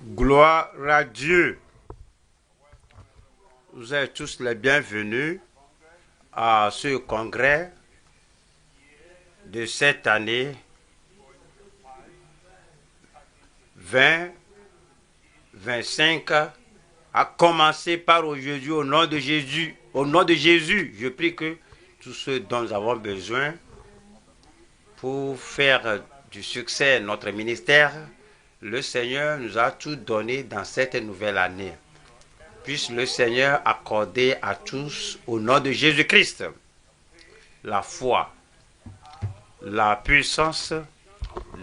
Gloire à Dieu. Vous êtes tous les bienvenus à ce congrès de cette année 2025, à commencer par aujourd'hui au nom de Jésus. Au nom de Jésus, je prie que tous ceux dont nous avons besoin pour faire du succès notre ministère, le Seigneur nous a tout donné dans cette nouvelle année. Puisse le Seigneur accorder à tous, au nom de Jésus-Christ, la foi, la puissance,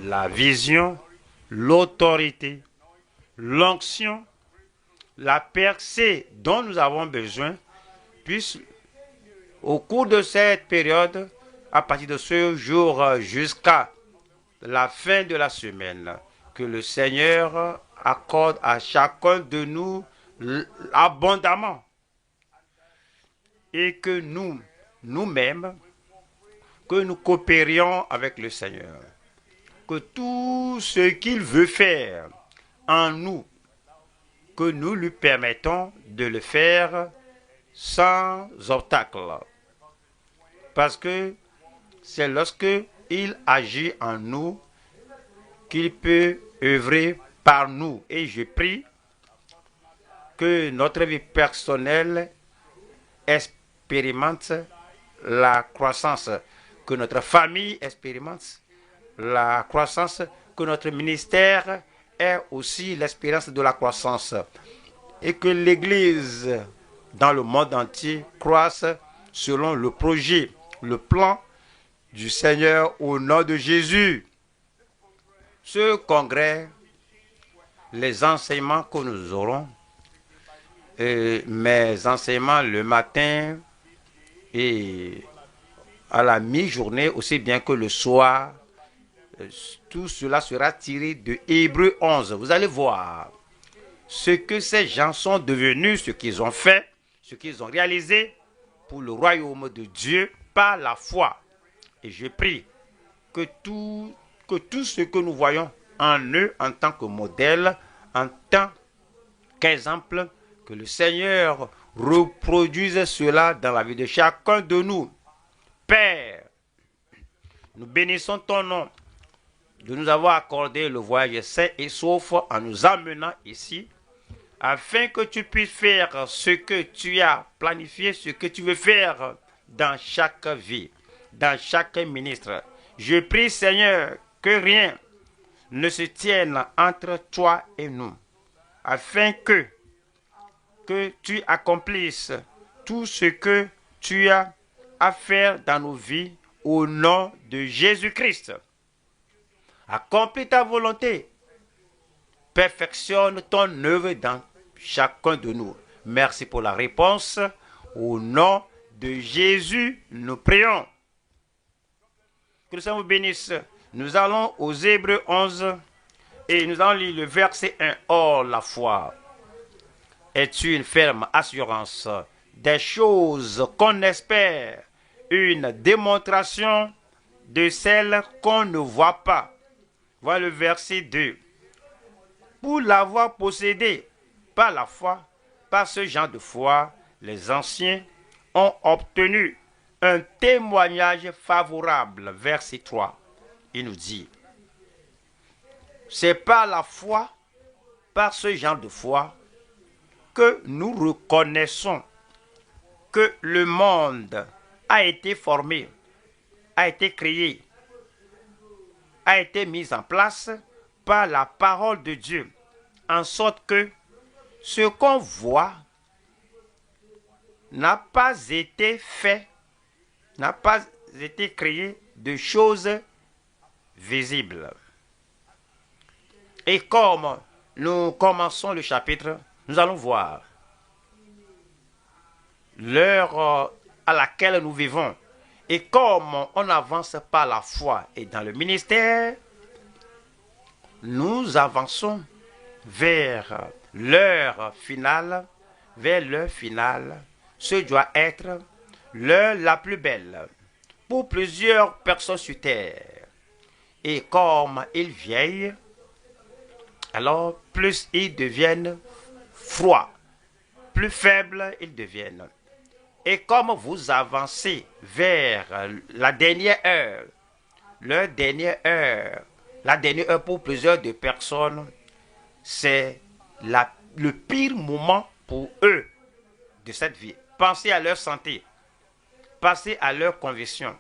la vision, l'autorité, l'onction, la percée dont nous avons besoin. Puisse, au cours de cette période, à partir de ce jour jusqu'à la fin de la semaine, que le Seigneur accorde à chacun de nous abondamment, et que nous-mêmes, que nous coopérions avec le Seigneur, que tout ce qu'il veut faire en nous, que nous lui permettons de le faire sans obstacle, parce que c'est lorsque il agit en nous qu'il peut œuvrer par nous. Et je prie que notre vie personnelle expérimente la croissance, que notre famille expérimente la croissance, que notre ministère ait aussi l'expérience de la croissance, et que l'Église dans le monde entier croisse selon le projet, le plan du Seigneur au nom de Jésus. Ce congrès, les enseignements que nous aurons, mes enseignements le matin et à la mi-journée, aussi bien que le soir, tout cela sera tiré de Hébreux 11. Vous allez voir ce que ces gens sont devenus, ce qu'ils ont fait, ce qu'ils ont réalisé pour le royaume de Dieu par la foi. Et je prie que tout ce que nous voyons en eux en tant que modèle, en tant qu'exemple, que le Seigneur reproduise cela dans la vie de chacun de nous. Père, nous bénissons ton nom de nous avoir accordé le voyage sain et sauf en nous amenant ici, afin que tu puisses faire ce que tu as planifié, ce que tu veux faire dans chaque vie, dans chaque ministre. Je prie, Seigneur, que rien ne se tienne entre toi et nous, afin que tu accomplisses tout ce que tu as à faire dans nos vies au nom de Jésus-Christ. Accomplis ta volonté. Perfectionne ton œuvre dans chacun de nous. Merci pour la réponse. Au nom de Jésus, nous prions. Que le Seigneur vous bénisse. Nous allons aux Hébreux 11 et nous allons lire le verset 1. Or, la foi est une ferme assurance des choses qu'on espère, une démonstration de celles qu'on ne voit pas. Voilà le verset 2. Pour l'avoir possédé par la foi, par ce genre de foi, les anciens ont obtenu un témoignage favorable. Verset 3. Il nous dit, c'est par la foi, par ce genre de foi, que nous reconnaissons que le monde a été formé, a été créé, a été mis en place par la parole de Dieu, en sorte que ce qu'on voit n'a pas été fait, n'a pas été créé de choses visibles. Et comme nous commençons le chapitre, nous allons voir l'heure à laquelle nous vivons. Et comme on avance par la foi et dans le ministère, nous avançons vers l'heure finale, Ce doit être l'heure la plus belle pour plusieurs personnes sur terre. Et comme ils vieillent, alors plus ils deviennent froids, plus faibles ils deviennent. Et comme vous avancez vers la dernière heure, la dernière heure pour plusieurs de personnes, c'est le pire moment pour eux de cette vie. Pensez à leur santé, pensez à leur conviction,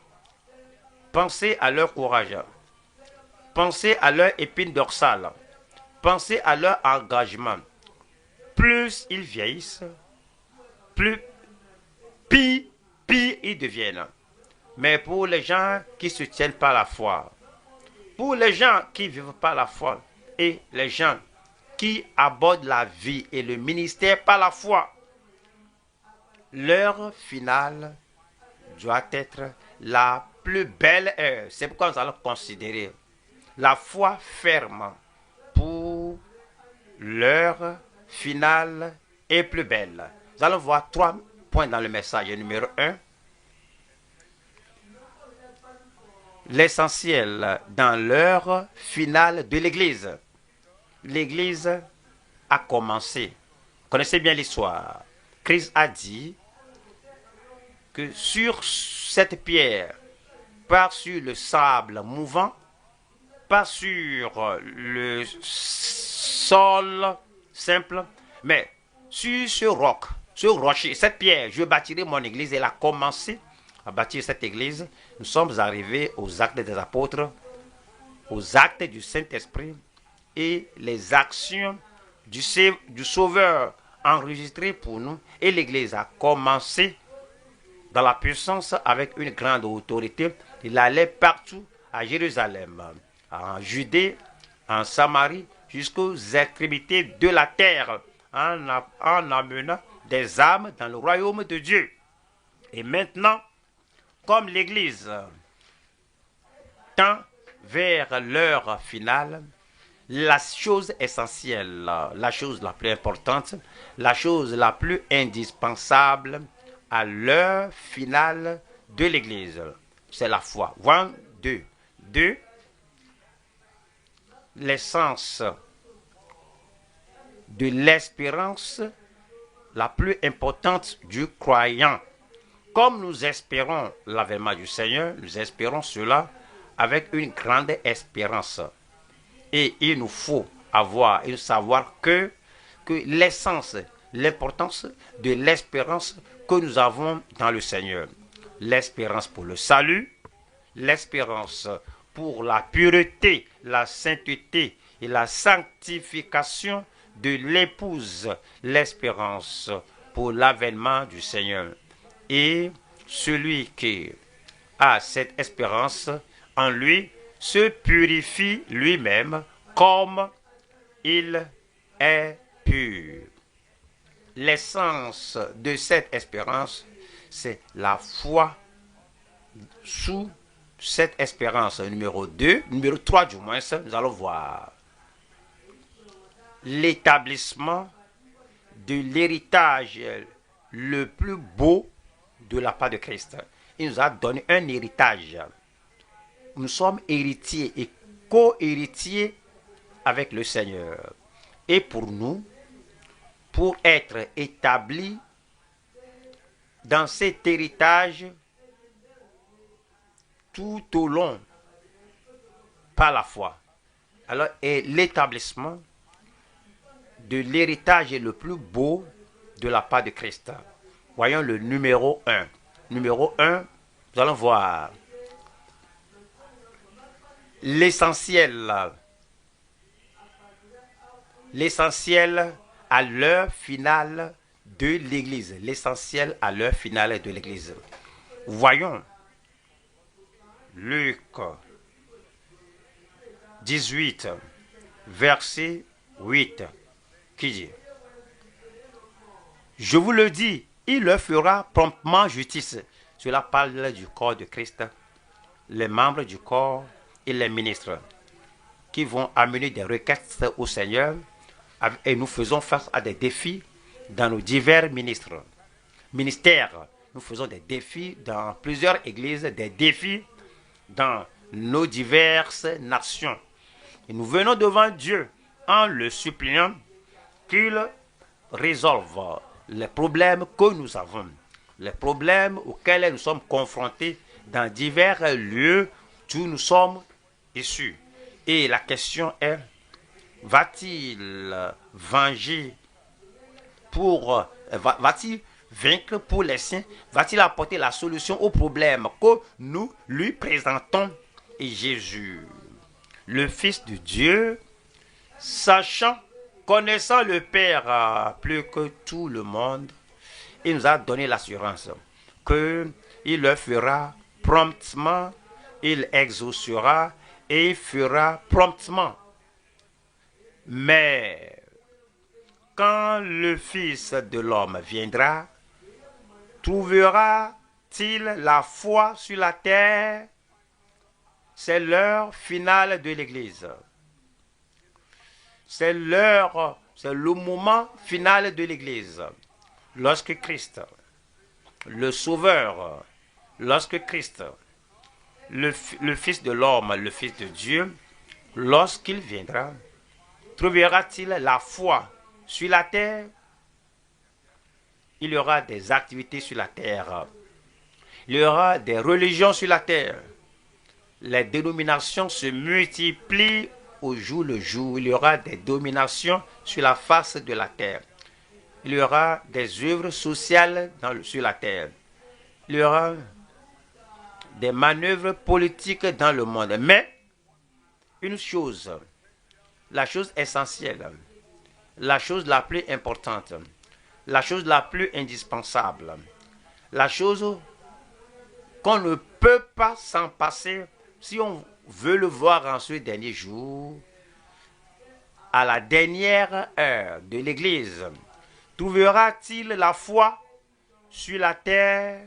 pensez à leur courage, pensez à leur épine dorsale, pensez à leur engagement. Plus ils vieillissent, plus pire ils deviennent. Mais pour les gens qui se tiennent par la foi, pour les gens qui vivent par la foi et les gens qui abordent la vie et le ministère par la foi, l'heure finale doit être la plus belle heure. C'est pourquoi nous allons considérer la foi ferme pour l'heure finale et plus belle. Nous allons voir 3 points dans le message. Numéro 1, l'essentiel dans l'heure finale de l'Église. L'Église a commencé. Vous connaissez bien l'histoire. Christ a dit que sur cette pierre, pas sur le sable mouvant, pas sur le sol simple, mais sur ce roc, ce rocher, cette pierre, je bâtirai mon église. Elle a commencé à bâtir cette église. Nous sommes arrivés aux actes des apôtres, aux actes du Saint-Esprit et les actions du Sauveur enregistrées pour nous. Et l'église a commencé dans la puissance avec une grande autorité. Il allait partout à Jérusalem, en Judée, en Samarie, jusqu'aux extrémités de la terre, en amenant des âmes dans le royaume de Dieu. Et maintenant, comme l'Église tend vers l'heure finale, la chose essentielle, la chose la plus importante, la chose la plus indispensable à l'heure finale de l'Église, c'est la foi. 1, 2. 2. L'essence de l'espérance la plus importante du croyant. Comme nous espérons l'avènement du Seigneur, nous espérons cela avec une grande espérance. Et il nous faut avoir et savoir que l'essence, l'importance de l'espérance que nous avons dans le Seigneur. L'espérance pour le salut, l'espérance pour la pureté, la sainteté et la sanctification de l'épouse, l'espérance pour l'avènement du Seigneur. Et celui qui a cette espérance en lui se purifie lui-même comme il est pur. L'essence de cette espérance, c'est la foi sous cette espérance. Numéro 3 du moins, nous allons voir l'établissement de l'héritage le plus beau de la part de Christ. Il nous a donné un héritage. Nous sommes héritiers et co-héritiers avec le Seigneur. Et pour nous, pour être établis dans cet héritage tout au long par la foi. Alors, et l'établissement de l'héritage le plus beau de la part de Christ. Voyons le numéro 1. Numéro 1, nous allons voir l'essentiel à l'heure finale de l'Église. L'essentiel à l'heure finale de l'Église. Voyons Luc 18, verset 8, qui dit: je vous le dis, il leur fera promptement justice. Cela parle du corps de Christ, les membres du corps et les ministres qui vont amener des requêtes au Seigneur, et nous faisons face à des défis dans nos divers ministères. Nous faisons des défis dans plusieurs églises, des défis dans nos diverses nations. Et nous venons devant Dieu en le suppliant qu'il résolve les problèmes que nous avons, les problèmes auxquels nous sommes confrontés dans divers lieux d'où nous sommes issus. Et la question est, va-t-il venger va-t-il vaincre pour les siens? Va-t-il apporter la solution aux problèmes que nous lui présentons? Et Jésus, le Fils de Dieu, connaissant le Père plus que tout le monde, il nous a donné l'assurance qu'il le fera promptement, il exaucera et il fera promptement. Mais quand le Fils de l'homme viendra, trouvera-t-il la foi sur la terre? C'est l'heure finale de l'Église. C'est le moment final de l'Église. Lorsque Christ, le Sauveur, lorsque Christ, le Fils de l'homme, le Fils de Dieu, lorsqu'il viendra, trouvera-t-il la foi sur la terre? Il y aura des activités sur la terre. Il y aura des religions sur la terre. Les dénominations se multiplient au jour le jour. Il y aura des dominations sur la face de la terre. Il y aura des œuvres sociales sur la terre. Il y aura des manœuvres politiques dans le monde. Mais une chose, la chose essentielle, la chose la plus importante, la chose la plus indispensable, la chose qu'on ne peut pas s'en passer si on veut le voir en ce dernier jour, à la dernière heure de l'Église, trouvera-t-il la foi sur la terre?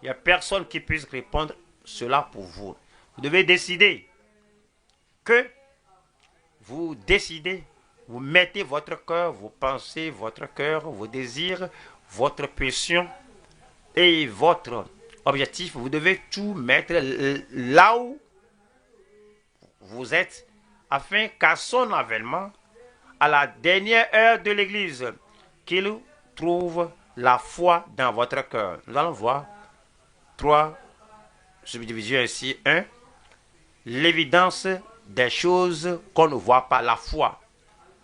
Il n'y a personne qui puisse répondre cela pour vous. Vous devez décider que vous décidez, vous mettez votre cœur, vos pensées, votre cœur, vos désirs, votre passion et votre objectif. Vous devez tout mettre là où vous êtes afin qu'à son avènement, à la dernière heure de l'Église, qu'il trouve la foi dans votre cœur. Nous allons voir 3 subdivisions ici. 1. L'évidence des choses qu'on ne voit pas, la foi.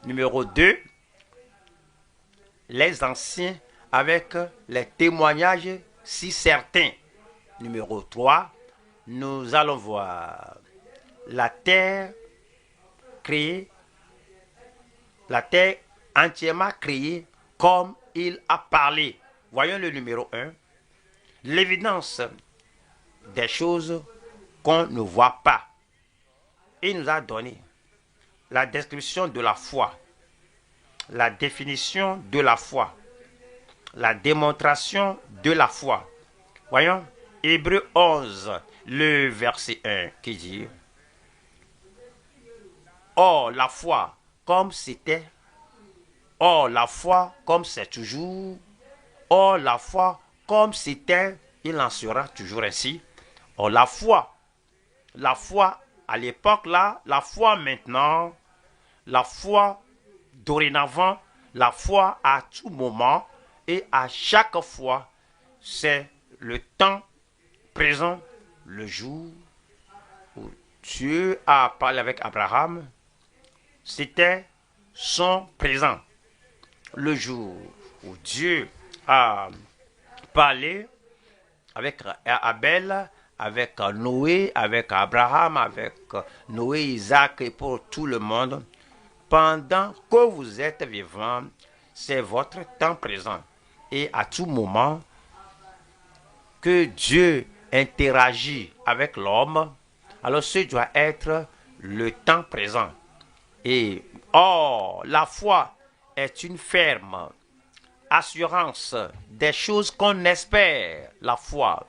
Numéro 2. Les anciens avec les témoignages si certains. Numéro 3. Nous allons voir la terre créée, la terre entièrement créée comme il a parlé. Voyons le numéro 1. L'évidence des choses qu'on ne voit pas. Il nous a donné la description de la foi, la définition de la foi, la démonstration de la foi. Voyons, Hébreux 11, le verset 1 qui dit: Or, la foi, comme c'était, or, la foi, comme c'est toujours, or, la foi, comme c'était, il en sera toujours ainsi. Or, la foi à l'époque là, la foi maintenant, la foi dorénavant, la foi à tout moment et à chaque fois, c'est le temps présent, le jour où Dieu a parlé avec Abraham, c'était son présent. Le jour où Dieu a parlé avec Abel, avec Noé, avec Abraham, avec Noé, Isaac et pour tout le monde, pendant que vous êtes vivant, c'est votre temps présent. Et à tout moment que Dieu interagit avec l'homme, alors ce doit être le temps présent. Et or, la foi est une ferme assurance des choses qu'on espère, la foi.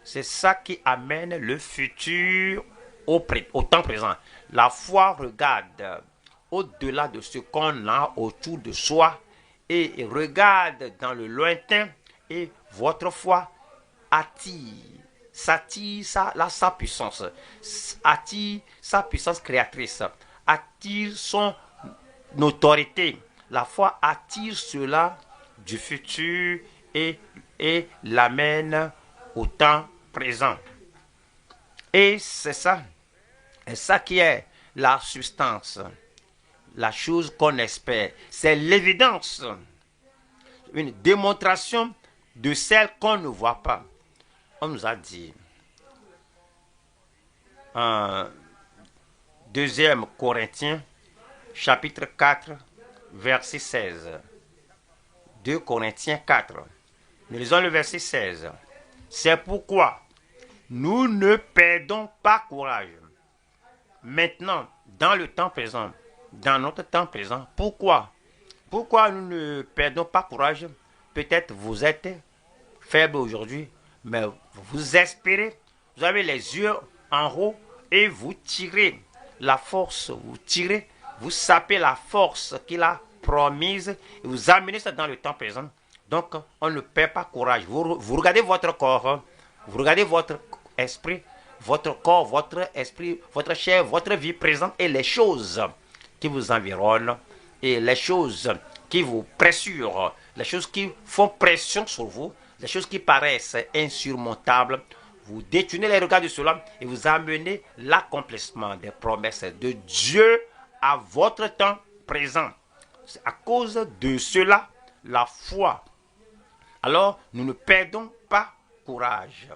C'est ça qui amène le futur au temps présent. La foi regarde au-delà de ce qu'on a autour de soi et regarde dans le lointain, et votre foi s'attire sa puissance, attire sa puissance créatrice, attire son autorité. La foi attire cela du futur et l'amène au temps présent. Et c'est ça. Et ça qui est la substance. La chose qu'on espère. C'est l'évidence. Une démonstration de celle qu'on ne voit pas. On nous a dit en 2 Corinthiens, chapitre 4, verset 16. 2 Corinthiens 4. Nous lisons le verset 16. C'est pourquoi nous ne perdons pas courage. Maintenant, dans le temps présent, dans notre temps présent, pourquoi nous ne perdons pas courage? Peut-être vous êtes faible aujourd'hui, mais vous espérez, vous avez les yeux en haut et vous tirez la force, vous sapez la force qu'il a promise et vous amenez ça dans le temps présent. Donc, on ne perd pas courage. Vous regardez votre corps, vous regardez votre esprit, votre corps, votre esprit, votre chair, votre vie présente et les choses qui vous environnent et les choses qui vous pressurent, les choses qui font pression sur vous, les choses qui paraissent insurmontables. Vous détournez les regards de cela et vous amenez l'accomplissement des promesses de Dieu à votre temps présent. C'est à cause de cela, la foi. Alors, nous ne perdons pas courage.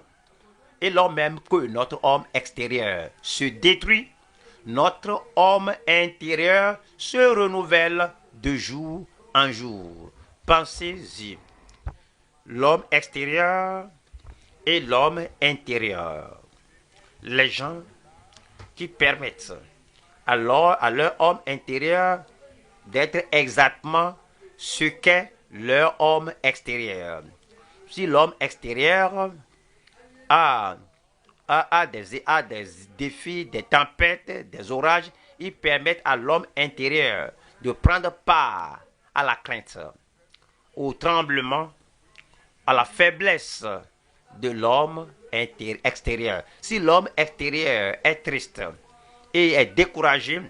Et lors même que notre homme extérieur se détruit, notre homme intérieur se renouvelle de jour en jour. Pensez-y. L'homme extérieur et l'homme intérieur. Les gens qui permettent à leur homme intérieur d'être exactement ce qu'est leur homme extérieur. Si l'homme extérieur a des défis, des tempêtes, des orages, ils permettent à l'homme intérieur de prendre part à la crainte, au tremblement, à la faiblesse de l'homme extérieur. Si l'homme extérieur est triste et est découragé,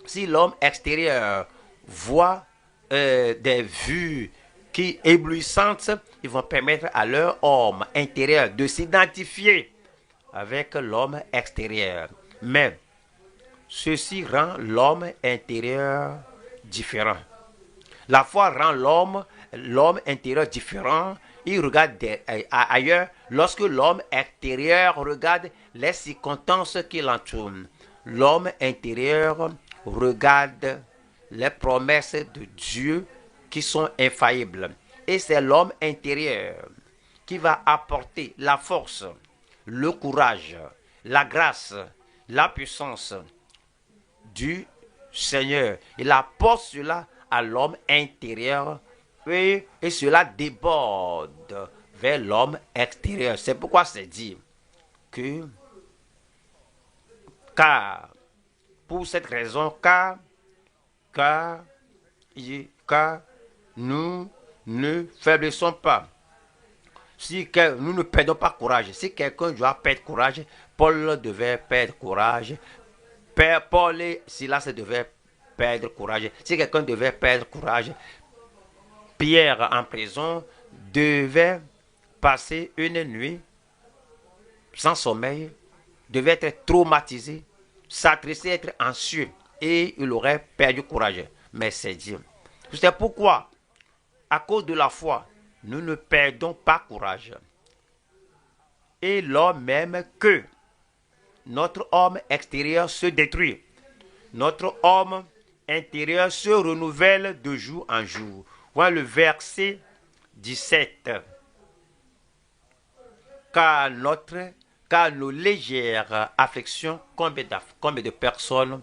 si l'homme extérieur voit des vues qui éblouissantes, ils vont permettre à leur homme intérieur de s'identifier avec l'homme extérieur. Mais ceci rend l'homme intérieur différent. La foi rend l'homme intérieur différent. Il regarde ailleurs lorsque l'homme extérieur regarde les circonstances qui l'entourent. L'homme intérieur regarde les promesses de Dieu qui sont infaillibles. Et c'est l'homme intérieur qui va apporter la force, le courage, la grâce, la puissance du Seigneur. Il apporte cela à l'homme intérieur et cela déborde vers l'homme extérieur. C'est pourquoi c'est dit que, pour cette raison, car nous ne faiblissons pas. Si nous ne perdons pas courage. Si quelqu'un doit perdre courage, Paul devait perdre courage. Paul et Silas devaient perdre courage. Si quelqu'un devait perdre courage, Pierre en prison devait passer une nuit sans sommeil, devait être traumatisé, s'attrisser, être anxieux et il aurait perdu courage. Mais c'est dit. C'est pourquoi, à cause de la foi, nous ne perdons pas courage. Et lors même que notre homme extérieur se détruit, notre homme intérieur se renouvelle de jour en jour. Voilà le verset 17. Car nos légères afflictions, combien de personnes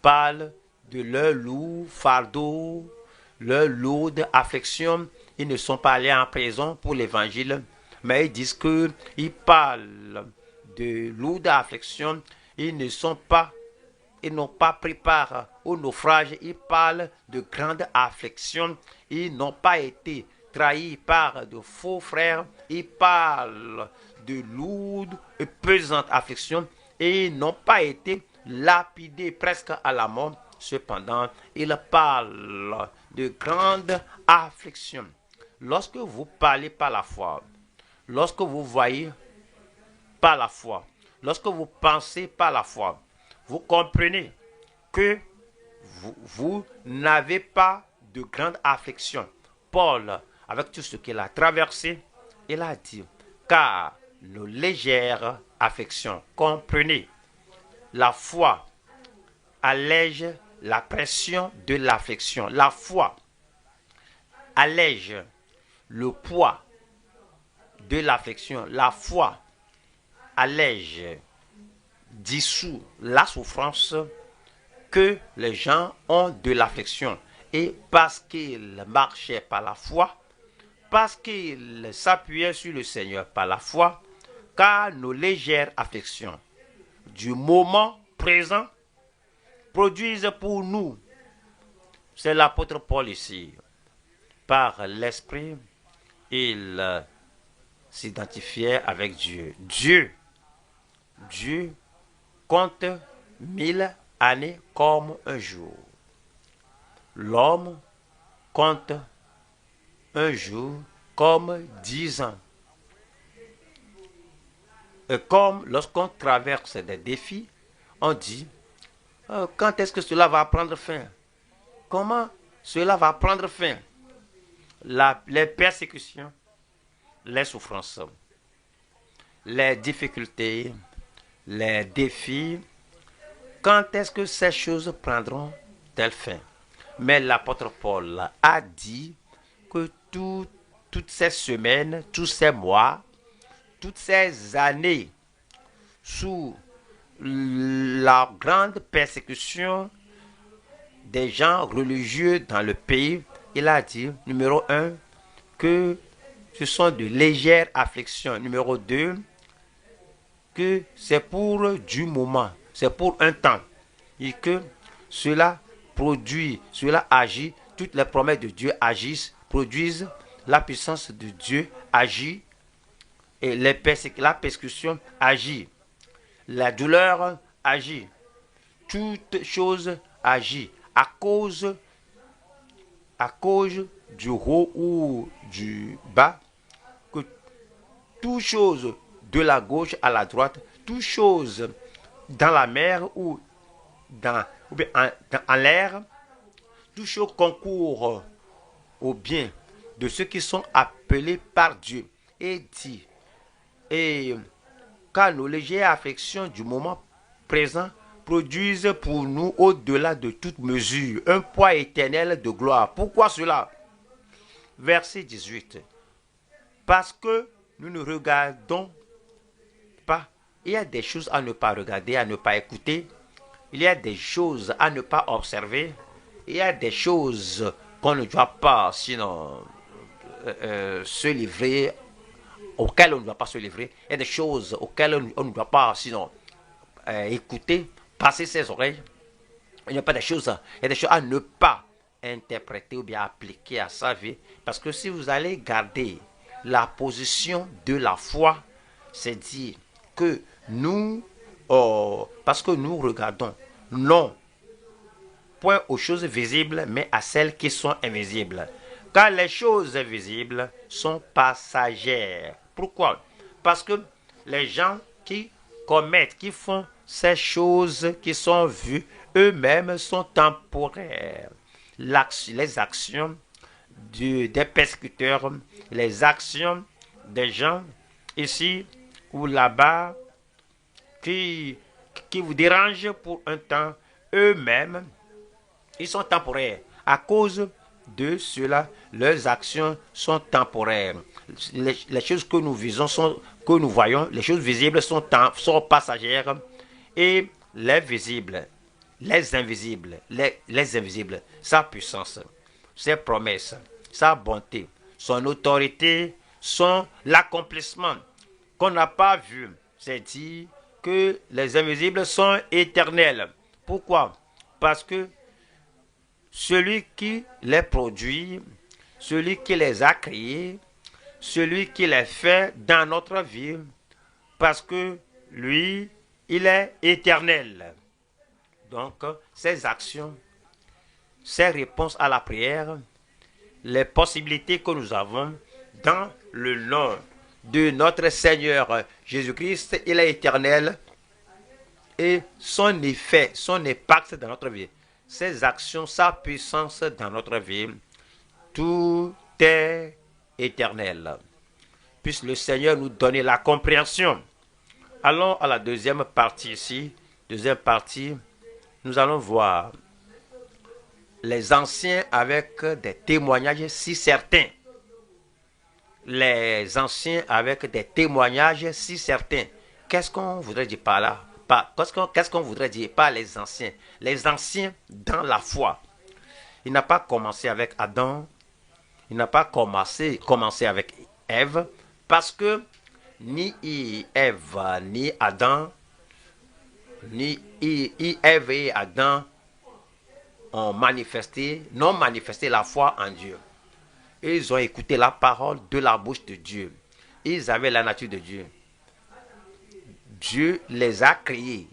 parlent de leur lourd fardeau, leur lourde affliction. Ils ne sont pas allés en prison pour l'évangile, mais ils disent qu'ils parlent de lourde affliction. Ils n'ont pas pris part au naufrage. Ils parlent de grande affliction. Ils n'ont pas été trahis par de faux frères. Ils parlent de lourde et pesante affliction. Et ils n'ont pas été lapidé presque à la mort. Cependant, il parle de grande affliction. Lorsque vous parlez par la foi, lorsque vous voyez par la foi, lorsque vous pensez par la foi, vous comprenez que vous n'avez pas de grande affliction. Paul, avec tout ce qu'il a traversé, il a dit, car nos légères afflictions, comprenez, la foi allège la pression de l'affliction. La foi allège le poids de l'affliction. La foi allège, dissout la souffrance que les gens ont de l'affliction. Et parce qu'ils marchaient par la foi, parce qu'ils s'appuyaient sur le Seigneur par la foi, car nos légères afflictions du moment présent produisent pour nous, c'est l'apôtre Paul ici, par l'Esprit, il s'identifiait avec Dieu. Dieu compte 1000 années comme un jour. L'homme compte un jour comme 10 ans. Et comme lorsqu'on traverse des défis, on dit, quand est-ce que cela va prendre fin? Comment cela va prendre fin? Les persécutions, les souffrances, les difficultés, les défis, quand est-ce que ces choses prendront telle fin? Mais l'apôtre Paul a dit que toutes ces semaines, tous ces mois, toutes ces années, sous la grande persécution des gens religieux dans le pays, il a dit, numéro 1, que ce sont de légères afflictions. Numéro 2, que c'est pour du moment, c'est pour un temps. Et que cela produit, cela agit, toutes les promesses de Dieu agissent, produisent, la puissance de Dieu agit, et la persécution agit, la douleur agit, toute chose agit à cause du haut ou du bas, que toute chose de la gauche à la droite, toute chose dans la mer ou en l'air, toute chose concourt au bien de ceux qui sont appelés par Dieu. Et dit, et car nos légères afflictions du moment présent produisent pour nous au-delà de toute mesure un poids éternel de gloire. Pourquoi cela? Verset 18. Parce que nous ne regardons pas. Il y a des choses à ne pas regarder, à ne pas écouter. Il y a des choses à ne pas observer. Il y a des choses qu'on ne doit pas, sinon, se livrer, auxquelles on ne doit pas se livrer. Il y a des choses auxquelles on ne doit pas, sinon, écouter, passer ses oreilles. Il n'y a pas des choses, il y a des choses à ne pas interpréter ou bien appliquer à sa vie. Parce que si vous allez garder la position de la foi, c'est dire que nous, parce que nous regardons, non, point aux choses visibles, mais à celles qui sont invisibles. Car les choses visibles sont passagères. Pourquoi? Parce que les gens qui commettent, qui font ces choses qui sont vues, eux-mêmes sont temporaires. Les actions des persécuteurs, les actions des gens ici ou là-bas qui vous dérangent pour un temps, eux-mêmes, ils sont temporaires. À cause de cela, leurs actions sont temporaires. Les choses que nous visons, que nous voyons, les choses visibles sont passagères, et les visibles, les invisibles, les invisibles, sa puissance, ses promesses, sa bonté, son autorité, sont l'accomplissement qu'on n'a pas vu. C'est dire que les invisibles sont éternels. Pourquoi? Parce que celui qui les produit, celui qui les a créés, celui qui les fait dans notre vie, parce que lui, il est éternel. Donc, ces actions, ces réponses à la prière, les possibilités que nous avons dans le nom de notre Seigneur Jésus-Christ, il est éternel, et son effet, son impact dans notre vie, ses actions, sa puissance dans notre vie, tout est éternel. Puisse le Seigneur nous donner la compréhension. Allons à la deuxième partie ici. Deuxième partie, nous allons voir les anciens avec des témoignages si certains. Les anciens avec des témoignages si certains. Qu'est-ce qu'on voudrait dire par là? Qu'est-ce qu'on voudrait dire par les anciens? Les anciens dans la foi. Il n'a pas commencé avec Adam. Il n'a pas commencé avec Ève. Parce que ni Ève, ni Adam, ni Ève et Adam n'ont manifesté la foi en Dieu. Ils ont écouté la parole de la bouche de Dieu. Ils avaient la nature de Dieu. Dieu les a créés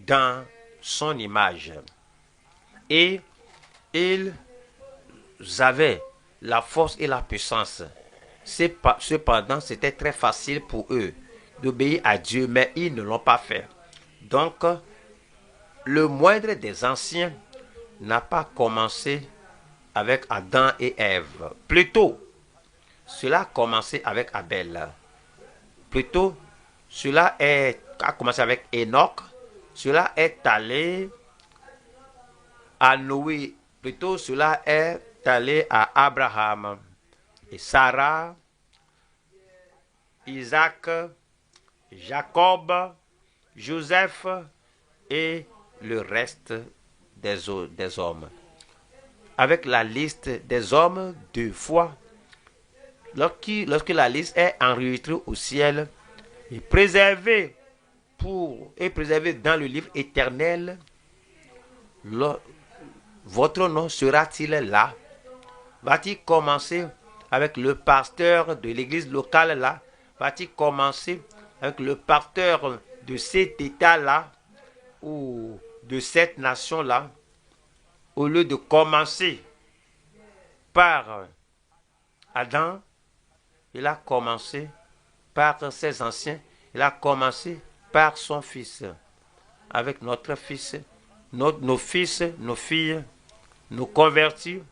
dans son image. Et ils avaient la force et la puissance. Cependant, c'était très facile pour eux d'obéir à Dieu, mais ils ne l'ont pas fait. Donc, le moindre des anciens n'a pas commencé avec Adam et Ève. Plutôt, cela a commencé avec Abel. Plutôt, cela a commencé avec Enoch. Cela est allé à Noé. Plutôt, cela est allé à Abraham et Sarah, Isaac, Jacob, Joseph et le reste des hommes. Avec la liste des hommes de foi, lorsque la liste est enregistrée au ciel et préservée dans le livre éternel, votre nom sera-t-il là? Va-t-il commencer avec le pasteur de l'église locale là? Va-t-il commencer avec le pasteur de cet état là ou de cette nation là? Au lieu de commencer par Adam, il a commencé par ses anciens, il a commencé par son fils. Avec notre fils, nos fils, nos filles, nos convertis,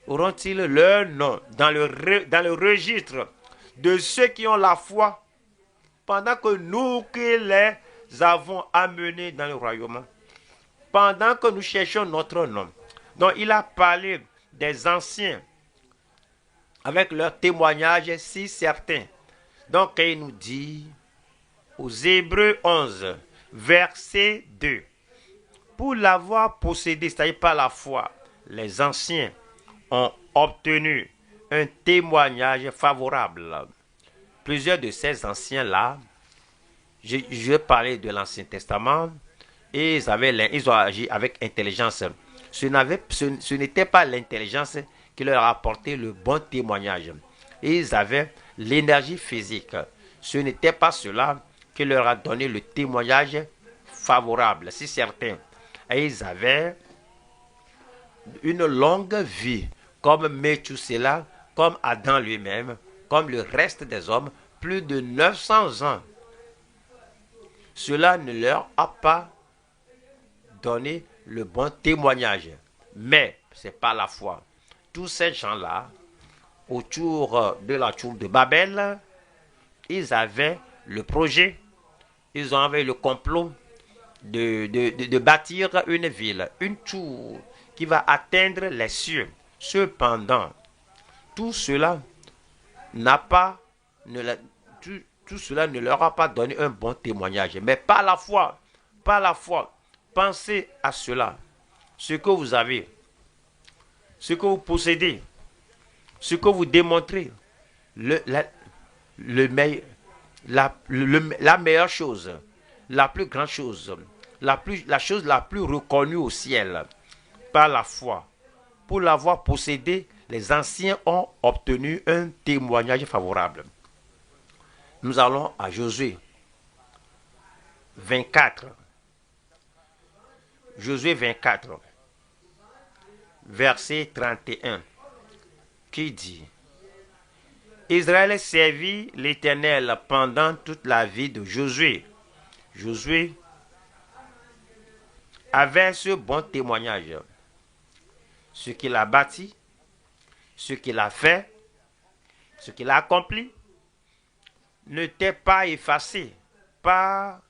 auront-ils leur nom dans le registre de ceux qui ont la foi pendant que nous qui les avons amenés dans le royaume, pendant que nous cherchons notre nom. Donc il a parlé des anciens avec leurs témoignages si certains. Donc il nous dit aux Hébreux 11, verset 2, pour l'avoir possédé, c'est-à-dire par la foi, les anciens ont obtenu un témoignage favorable. Plusieurs de ces anciens-là, je parlais de l'Ancien Testament, et ils ont agi avec intelligence. Ce n'était pas l'intelligence qui leur a apporté le bon témoignage. Ils avaient l'énergie physique. Ce n'était pas cela qui leur a donné le témoignage favorable, si certain. Et ils avaient une longue vie, comme Methuselah, comme Adam lui-même, comme le reste des hommes, plus de 900 ans. Cela ne leur a pas donné le bon témoignage. Mais ce n'est pas la foi. Tous ces gens-là, autour de la tour de Babel, ils avaient le projet, ils avaient le complot de bâtir une ville, une tour qui va atteindre les cieux. Cependant, tout cela tout cela ne leur a pas donné un bon témoignage. Mais par la foi, pensez à cela. Ce que vous avez, ce que vous possédez, ce que vous démontrez, la meilleure chose, la plus grande chose, la chose la plus reconnue au ciel, par la foi. Pour l'avoir possédé, les anciens ont obtenu un témoignage favorable. Nous allons à Josué 24. Josué 24, verset 31, qui dit: Israël servit l'Éternel pendant toute la vie de Josué. Josué avait ce bon témoignage. Ce qu'il a bâti, ce qu'il a fait, ce qu'il a accompli, n'était pas effacé par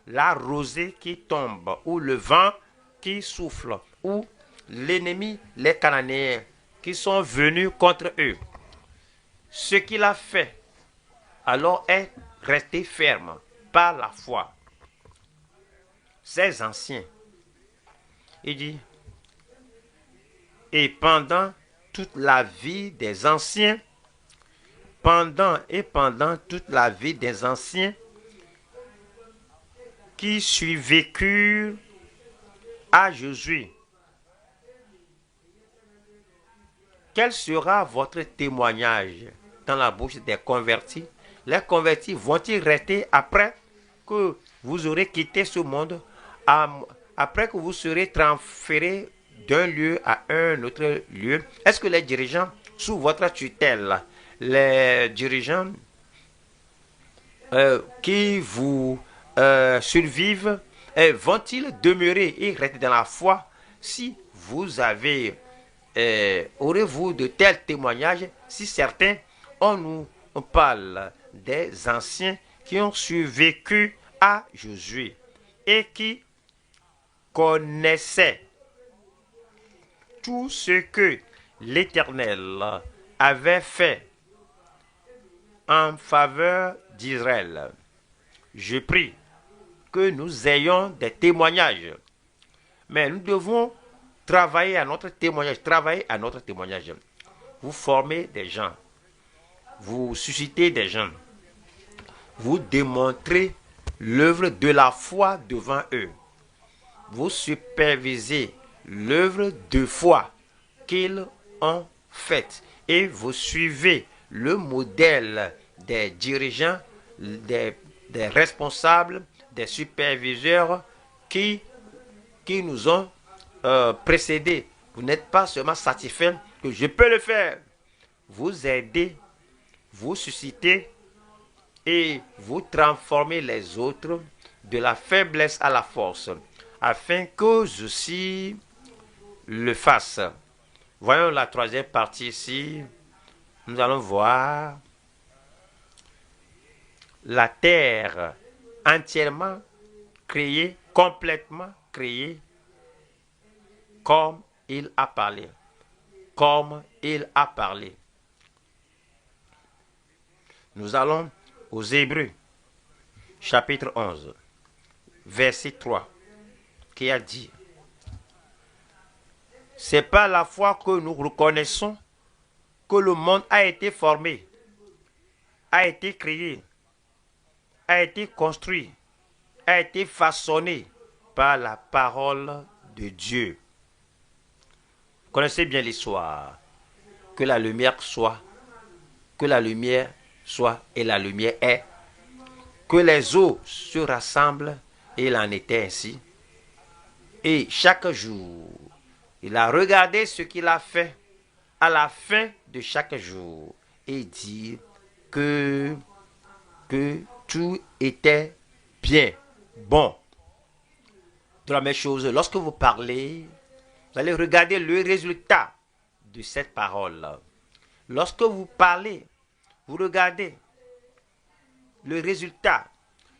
la rosée qui tombe, ou le vent qui souffle, ou l'ennemi, les Cananéens, qui sont venus contre eux. Ce qu'il a fait, alors est resté ferme par la foi. Ces anciens, il dit, et pendant toute la vie des anciens, pendant toute la vie des anciens qui survécurent à Josué, quel sera votre témoignage dans la bouche des convertis? Les convertis vont-ils rester après que vous aurez quitté ce monde, après que vous serez transféré d'un lieu à un autre lieu? Est-ce que les dirigeants sous votre tutelle, les dirigeants qui vous survivent, vont-ils demeurer et rester dans la foi si vous avez, aurez-vous de tels témoignages? Si certains, on parle des anciens qui ont survécu à Josué et qui connaissaient tout ce que l'Éternel avait fait en faveur d'Israël. Je prie que nous ayons des témoignages, mais nous devons travailler à notre témoignage, Vous formez des gens, vous suscitez des gens, vous démontrez l'œuvre de la foi devant eux, vous supervisez l'œuvre de foi qu'ils ont faite et vous suivez le modèle des dirigeants, des responsables, des superviseurs qui nous ont précédés. Vous n'êtes pas seulement satisfait que je peux le faire. Vous aidez, vous suscitez et vous transformez les autres de la faiblesse à la force, afin que ceux-ci le fassent. Voyons la troisième partie ici. Nous allons voir la terre entièrement créée, complètement créée, comme il a parlé. Comme il a parlé. Nous allons aux Hébreux, chapitre 11, verset 3, qui a dit: c'est par la foi que nous reconnaissons que le monde a été formé, a été créé, a été construit, a été façonné par la parole de Dieu. Vous connaissez bien l'histoire. Que la lumière soit, que la lumière soit et la lumière est. Que les eaux se rassemblent et il en était ainsi. Et chaque jour, il a regardé ce qu'il a fait à la fin de chaque jour et dit que tout était bien, bon. De la même chose, lorsque vous parlez, vous allez regarder le résultat de cette parole. Lorsque vous parlez, vous regardez le résultat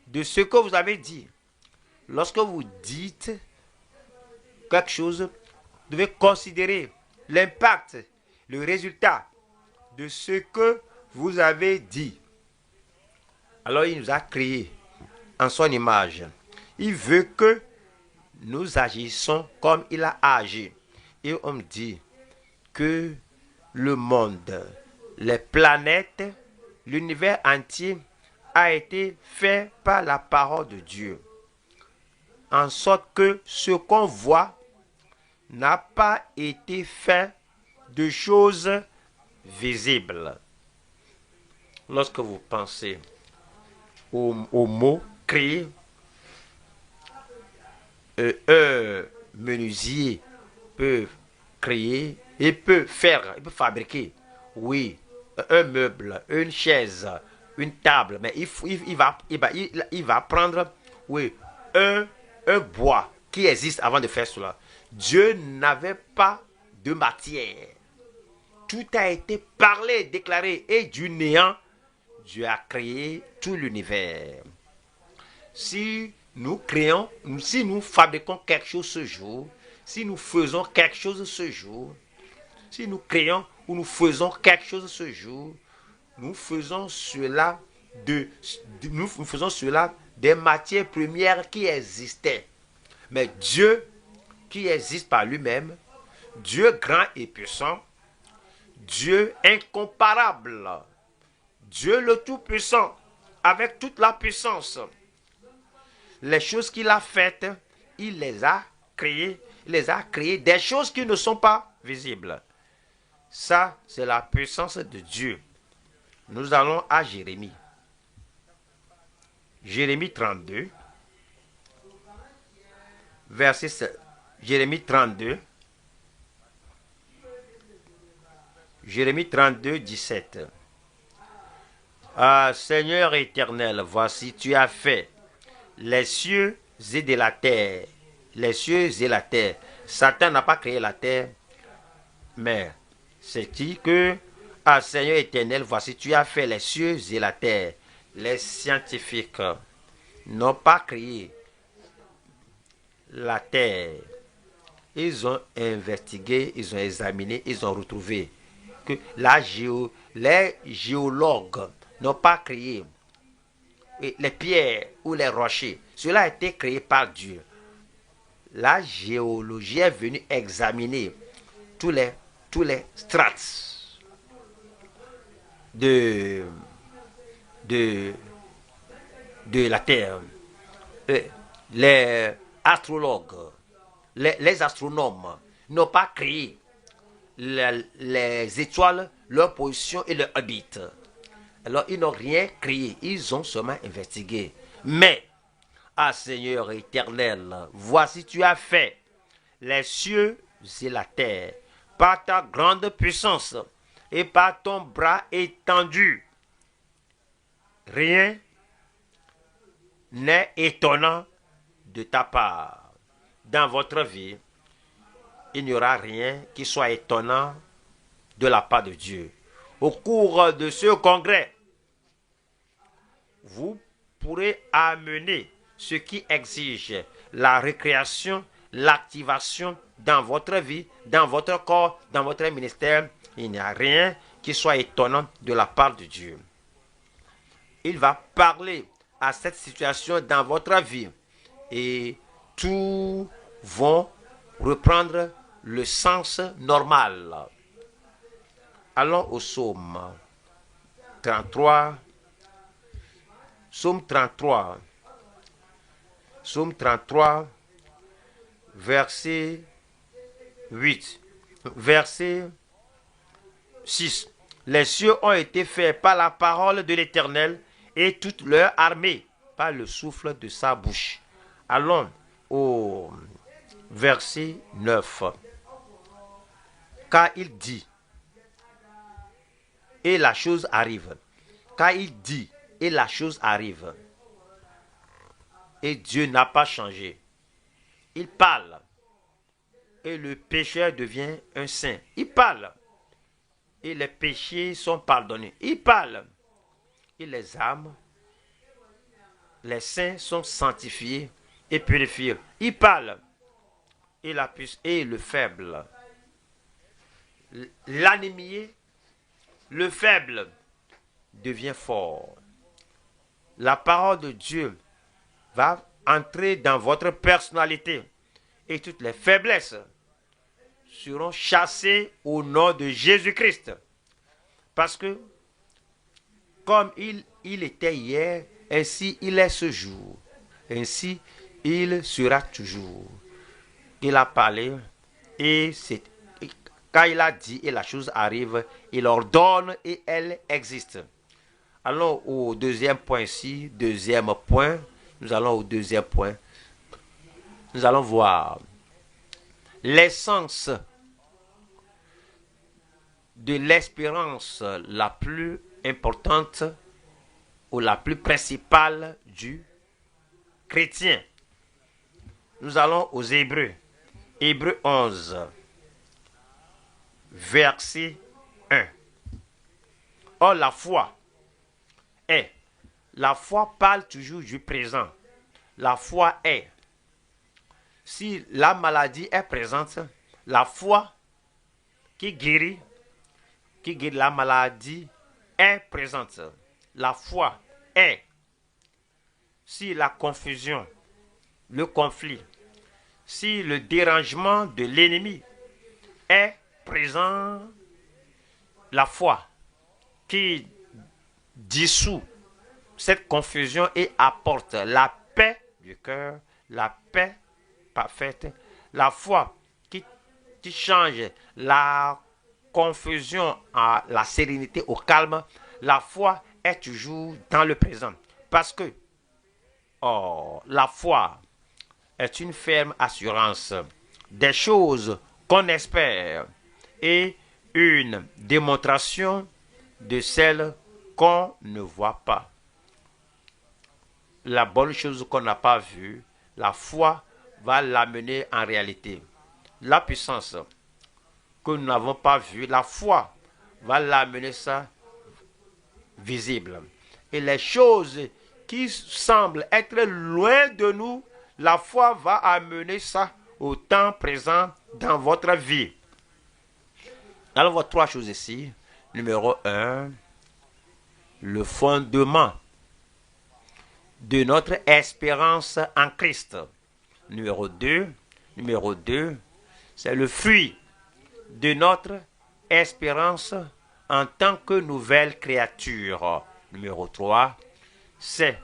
de ce que vous avez dit. Lorsque vous dites quelque chose, vous devez considérer l'impact, le résultat de ce que vous avez dit. Alors il nous a créés en son image. Il veut que nous agissons comme il a agi. Et on me dit que le monde, les planètes, l'univers entier a été fait par la parole de Dieu. En sorte que ce qu'on voit n'a pas été fait de choses visibles. Lorsque vous pensez au mot créé, un menuisier peut créer, il peut fabriquer, oui, un meuble, une chaise, une table, mais il va prendre, oui, un, un bois qui existe avant de faire cela. Dieu n'avait pas de matière. Tout a été parlé, déclaré, et du néant, Dieu a créé tout l'univers. Si nous créons, si nous fabriquons quelque chose ce jour, si nous faisons quelque chose ce jour, si nous créons ou nous faisons quelque chose ce jour, nous faisons cela nous faisons cela des matières premières qui existaient. Mais Dieu, qui existe par lui-même, Dieu grand et puissant, Dieu incomparable, Dieu le Tout-Puissant, avec toute la puissance, les choses qu'il a faites, il les a créées, des choses qui ne sont pas visibles. Ça, c'est la puissance de Dieu. Nous allons à Jérémie. Jérémie 32, verset 7. Jérémie 32, Jérémie 32, 17. Ah, Seigneur éternel, voici, tu as fait les cieux et de la terre. Les cieux et la terre. Satan n'a pas créé la terre, mais c'est dit que, ah, Seigneur éternel, voici, tu as fait les cieux et la terre. Les scientifiques n'ont pas créé la terre. Ils ont investigué, ils ont examiné, ils ont retrouvé que les géologues n'ont pas créé les pierres ou les rochers. Cela a été créé par Dieu. La géologie est venue examiner tous les strates de la Terre. Les astrologues, les astronomes n'ont pas créé les étoiles, leur position et leur orbite. Alors, ils n'ont rien créé, ils ont seulement investigué. Mais, ah Seigneur éternel, voici tu as fait les cieux et la terre par ta grande puissance et par ton bras étendu. Rien n'est étonnant de ta part. Dans votre vie, il n'y aura rien qui soit étonnant de la part de Dieu. Au cours de ce congrès, vous pourrez amener ce qui exige la récréation, l'activation dans votre vie, dans votre corps, dans votre ministère. Il n'y a rien qui soit étonnant de la part de Dieu. Il va parler à cette situation dans votre vie et tout vont reprendre le sens normal. Allons au psaume 33. Psaume 33. Psaume 33, verset 8. Verset 6. Les cieux ont été faits par la parole de l'Éternel et toute leur armée par le souffle de sa bouche. Allons au verset 9. Car il dit, et la chose arrive. Car il dit, et la chose arrive. Et Dieu n'a pas changé. Il parle. Et le pécheur devient un saint. Il parle. Et les péchés sont pardonnés. Il parle. Et les âmes, les saints sont sanctifiés et purifiés. Il parle. Et le faible, l'anémié, le faible devient fort. La parole de Dieu va entrer dans votre personnalité et toutes les faiblesses seront chassées au nom de Jésus-Christ. Parce que comme il était hier, ainsi il est ce jour. Ainsi il sera toujours. Il a parlé et quand il a dit et la chose arrive, il ordonne et elle existe. Allons au deuxième point ici. Deuxième point. Nous allons au deuxième point. nous allons voir l'essence de l'espérance la plus importante ou la plus principale du chrétien. Nous allons aux Hébreux. Hébreux 11, verset 1. Or, la foi est. La foi parle toujours du présent. La foi est. Si la maladie est présente, la foi qui guérit la maladie est présente. La foi est. Si la confusion, le conflit, si le dérangement de l'ennemi est présent, la foi qui dissout cette confusion et apporte la paix du cœur, la paix parfaite, la foi qui change la confusion à la sérénité, au calme, la foi est toujours dans le présent. Parce que la foi est une ferme assurance des choses qu'on espère et une démonstration de celles qu'on ne voit pas. La bonne chose qu'on n'a pas vue, la foi va l'amener en réalité. La puissance que nous n'avons pas vue, la foi va l'amener ça visible. Et les choses qui semblent être loin de nous, la foi va amener ça au temps présent dans votre vie. Alors, on voit trois choses ici. Numéro 1, le fondement de notre espérance en Christ. Numéro 2, c'est le fruit de notre espérance en tant que nouvelle créature. Numéro 3, c'est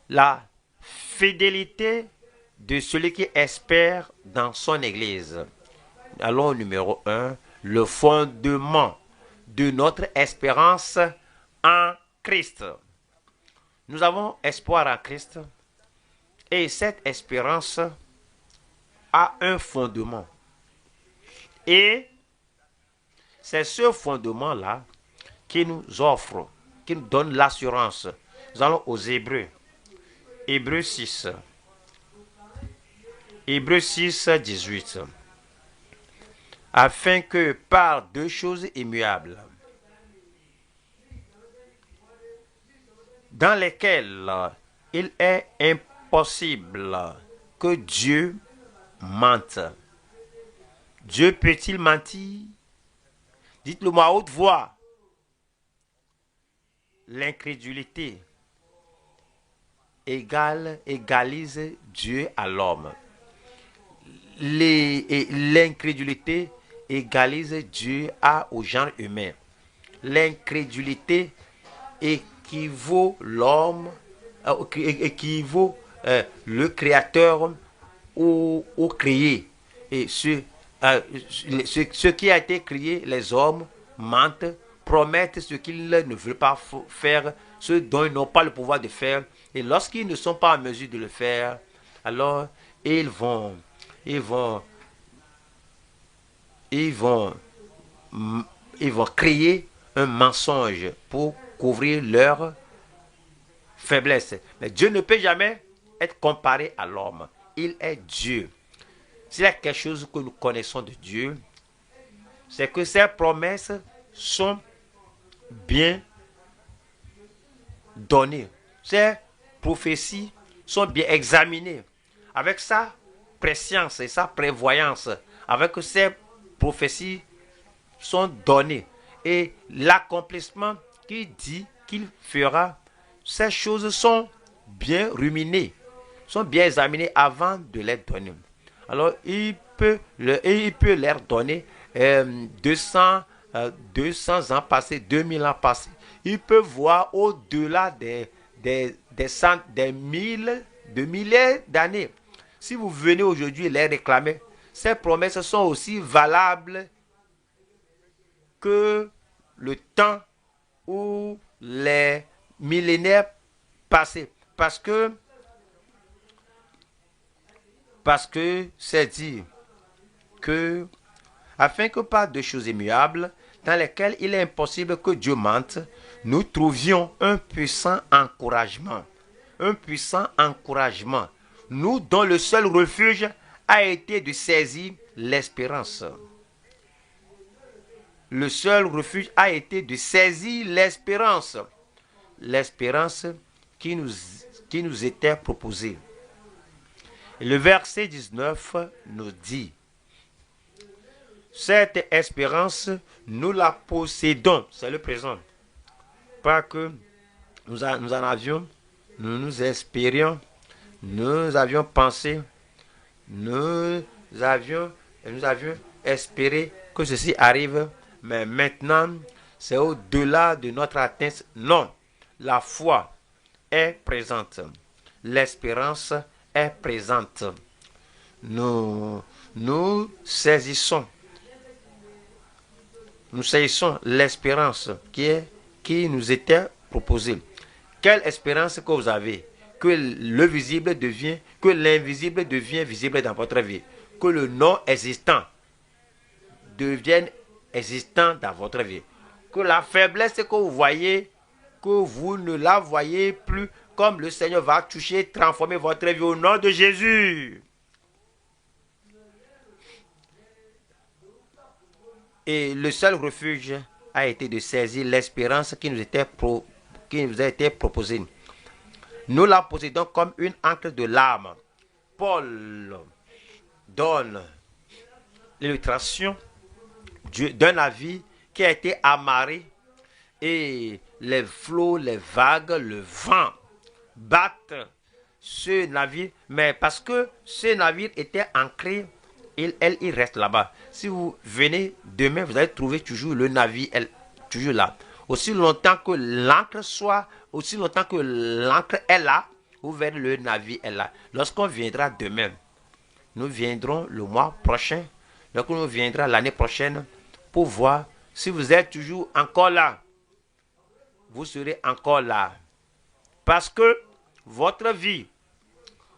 la fidélité de celui qui espère dans son Église. Alors, numéro 1, le fondement de notre espérance en Christ. Nous avons espoir en Christ et cette espérance a un fondement. Et c'est ce fondement-là qui nous offre, qui nous donne l'assurance. Nous allons aux Hébreux. Hébreux 6. Hébreux 6, 18. Afin que par deux choses immuables, dans lesquelles il est impossible que Dieu mente. Dieu peut-il mentir? Dites-le moi à haute voix. L'incrédulité égalise Dieu à l'homme. L'incrédulité égalise Dieu au genre humain. L'incrédulité équivaut l'homme, équivaut le créateur au créé. Et ce qui a été créé, les hommes mentent, promettent ce qu'ils ne veulent pas faire, ce dont ils n'ont pas le pouvoir de faire. Et lorsqu'ils ne sont pas en mesure de le faire, alors ils vont créer un mensonge pour couvrir leur faiblesse. Mais Dieu ne peut jamais être comparé à l'homme. Il est Dieu. S'il y a quelque chose que nous connaissons de Dieu, c'est que ses promesses sont bien données. Ses prophéties sont bien examinées. Avec sa préscience et sa prévoyance, avec ses prophéties sont données. Et l'accomplissement qu'il dit qu'il fera, ces choses sont bien ruminées, sont bien examinées avant de les donner. Alors, il peut leur donner 200 ans passés, 2000 ans passés. Il peut voir au-delà des milliers d'années. Si vous venez aujourd'hui les réclamer, ces promesses sont aussi valables que le temps ou les millénaires passés. Parce que Parce que c'est dit que, afin que par de choses immuables, dans lesquelles il est impossible que Dieu mente, nous trouvions un puissant encouragement. Un puissant encouragement. Nous dont le seul refuge a été de saisir l'espérance. Le seul refuge a été de saisir l'espérance. L'espérance qui nous était proposée. Et le verset 19 nous dit, cette espérance, nous la possédons. C'est le présent. Pas que nous en avions, nous espérions, nous avions pensé, nous avions espéré que ceci arrive, mais maintenant, c'est au-delà de notre atteinte. Non, la foi est présente. L'espérance est présente. Nous saisissons l'espérance qui nous était proposée. Quelle espérance que vous avez? Que le visible devient, que l'invisible devient visible dans votre vie. Que le non existant devienne existant dans votre vie. Que la faiblesse que vous voyez, que vous ne la voyez plus, comme le Seigneur va toucher, transformer votre vie au nom de Jésus. Et le seul refuge a été de saisir l'espérance qui nous a été proposée. Nous la possédons comme une encre de l'âme. Paul donne l'illustration d'un navire qui a été amarré et les flots, les vagues, le vent battent ce navire. Mais parce que ce navire était ancré, il reste là-bas. Si vous venez demain, vous allez trouver toujours le navire toujours là. Aussi longtemps que l'encre est là, vous verrez le navire est là. Lorsqu'on viendra demain, nous viendrons le mois prochain, lorsqu'on viendra l'année prochaine, pour voir si vous êtes toujours encore là. Vous serez encore là. Parce que votre vie,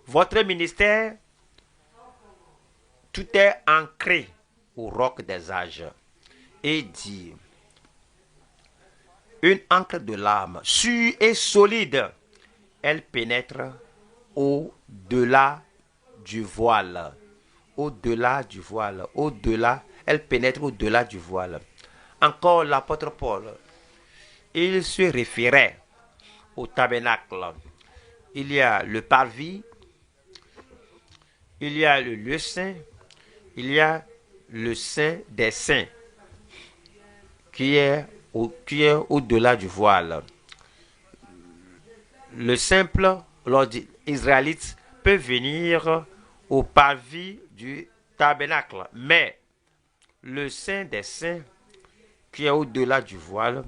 votre ministère, tout est ancré au roc des âges. Et dit, une encre de l'âme, sûre et solide, elle pénètre au-delà du voile. Au-delà du voile. Au-delà, elle pénètre au-delà du voile. Encore l'apôtre Paul, il se référait au tabernacle. Il y a le parvis, il y a le lieu saint, il y a le saint des saints qui est au-delà du voile. Le simple israélite peut venir au parvis du tabernacle, mais le saint des saints qui est au-delà du voile,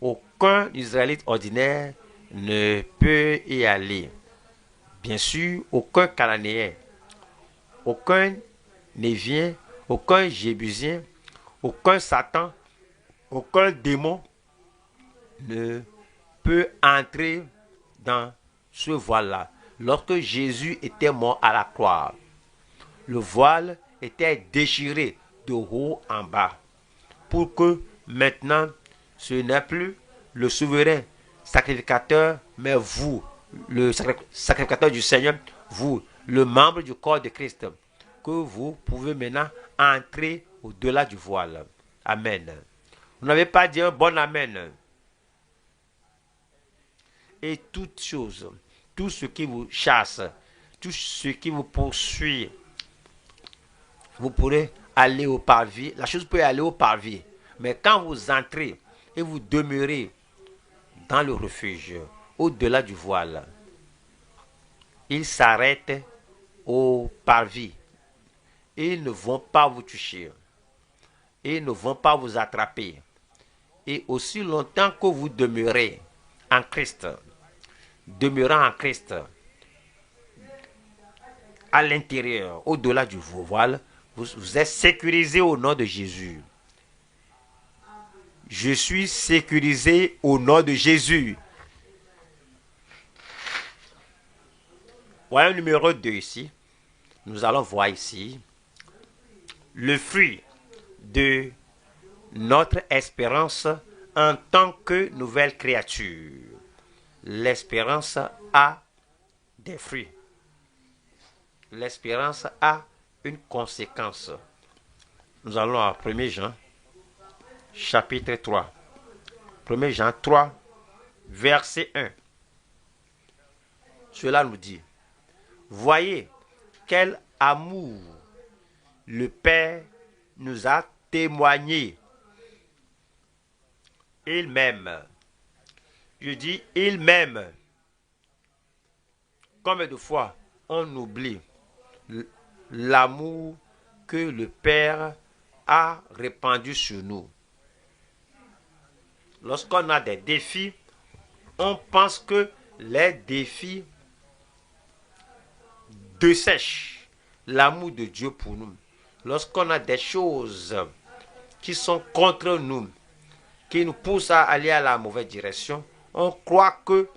aucun israélite ordinaire ne peut y aller. Bien sûr, aucun cananéen, aucun névien, aucun jébusien, aucun Satan, aucun démon ne peut entrer dans ce voile-là. Lorsque Jésus était mort à la croix, le voile était déchiré de haut en bas pour que maintenant, ce n'est plus le souverain sacrificateur, mais vous, le sacrificateur du Seigneur, vous, le membre du corps de Christ, que vous pouvez maintenant entrer au-delà du voile. Amen. Vous n'avez pas dit un bon amen. Et toute chose, tout ce qui vous chasse, tout ce qui vous poursuit, vous pourrez aller au parvis. La chose peut aller au parvis. Mais quand vous entrez et vous demeurez dans le refuge, au-delà du voile, ils s'arrêtent au parvis. Ils ne vont pas vous toucher. Ils ne vont pas vous attraper. Et aussi longtemps que vous demeurez en Christ, demeurant en Christ, à l'intérieur, au-delà du voile, vous êtes sécurisé au nom de Jésus. Je suis sécurisé au nom de Jésus. Voyons numéro 2 ici. nous allons voir ici le fruit de notre espérance en tant que nouvelle créature. L'espérance a des fruits. L'espérance a une conséquence. Nous allons à 1 Jean, chapitre 3. 1 Jean 3, verset 1. Cela nous dit, voyez quel amour le Père nous a témoigné. Il m'aime. Je dis, il m'aime. Combien de fois on oublie l'amour que le Père a répandu sur nous. Lorsqu'on a des défis, on pense que les défis dessèchent l'amour de Dieu pour nous. Lorsqu'on a des choses qui sont contre nous, qui nous poussent à aller à la mauvaise direction, on croit que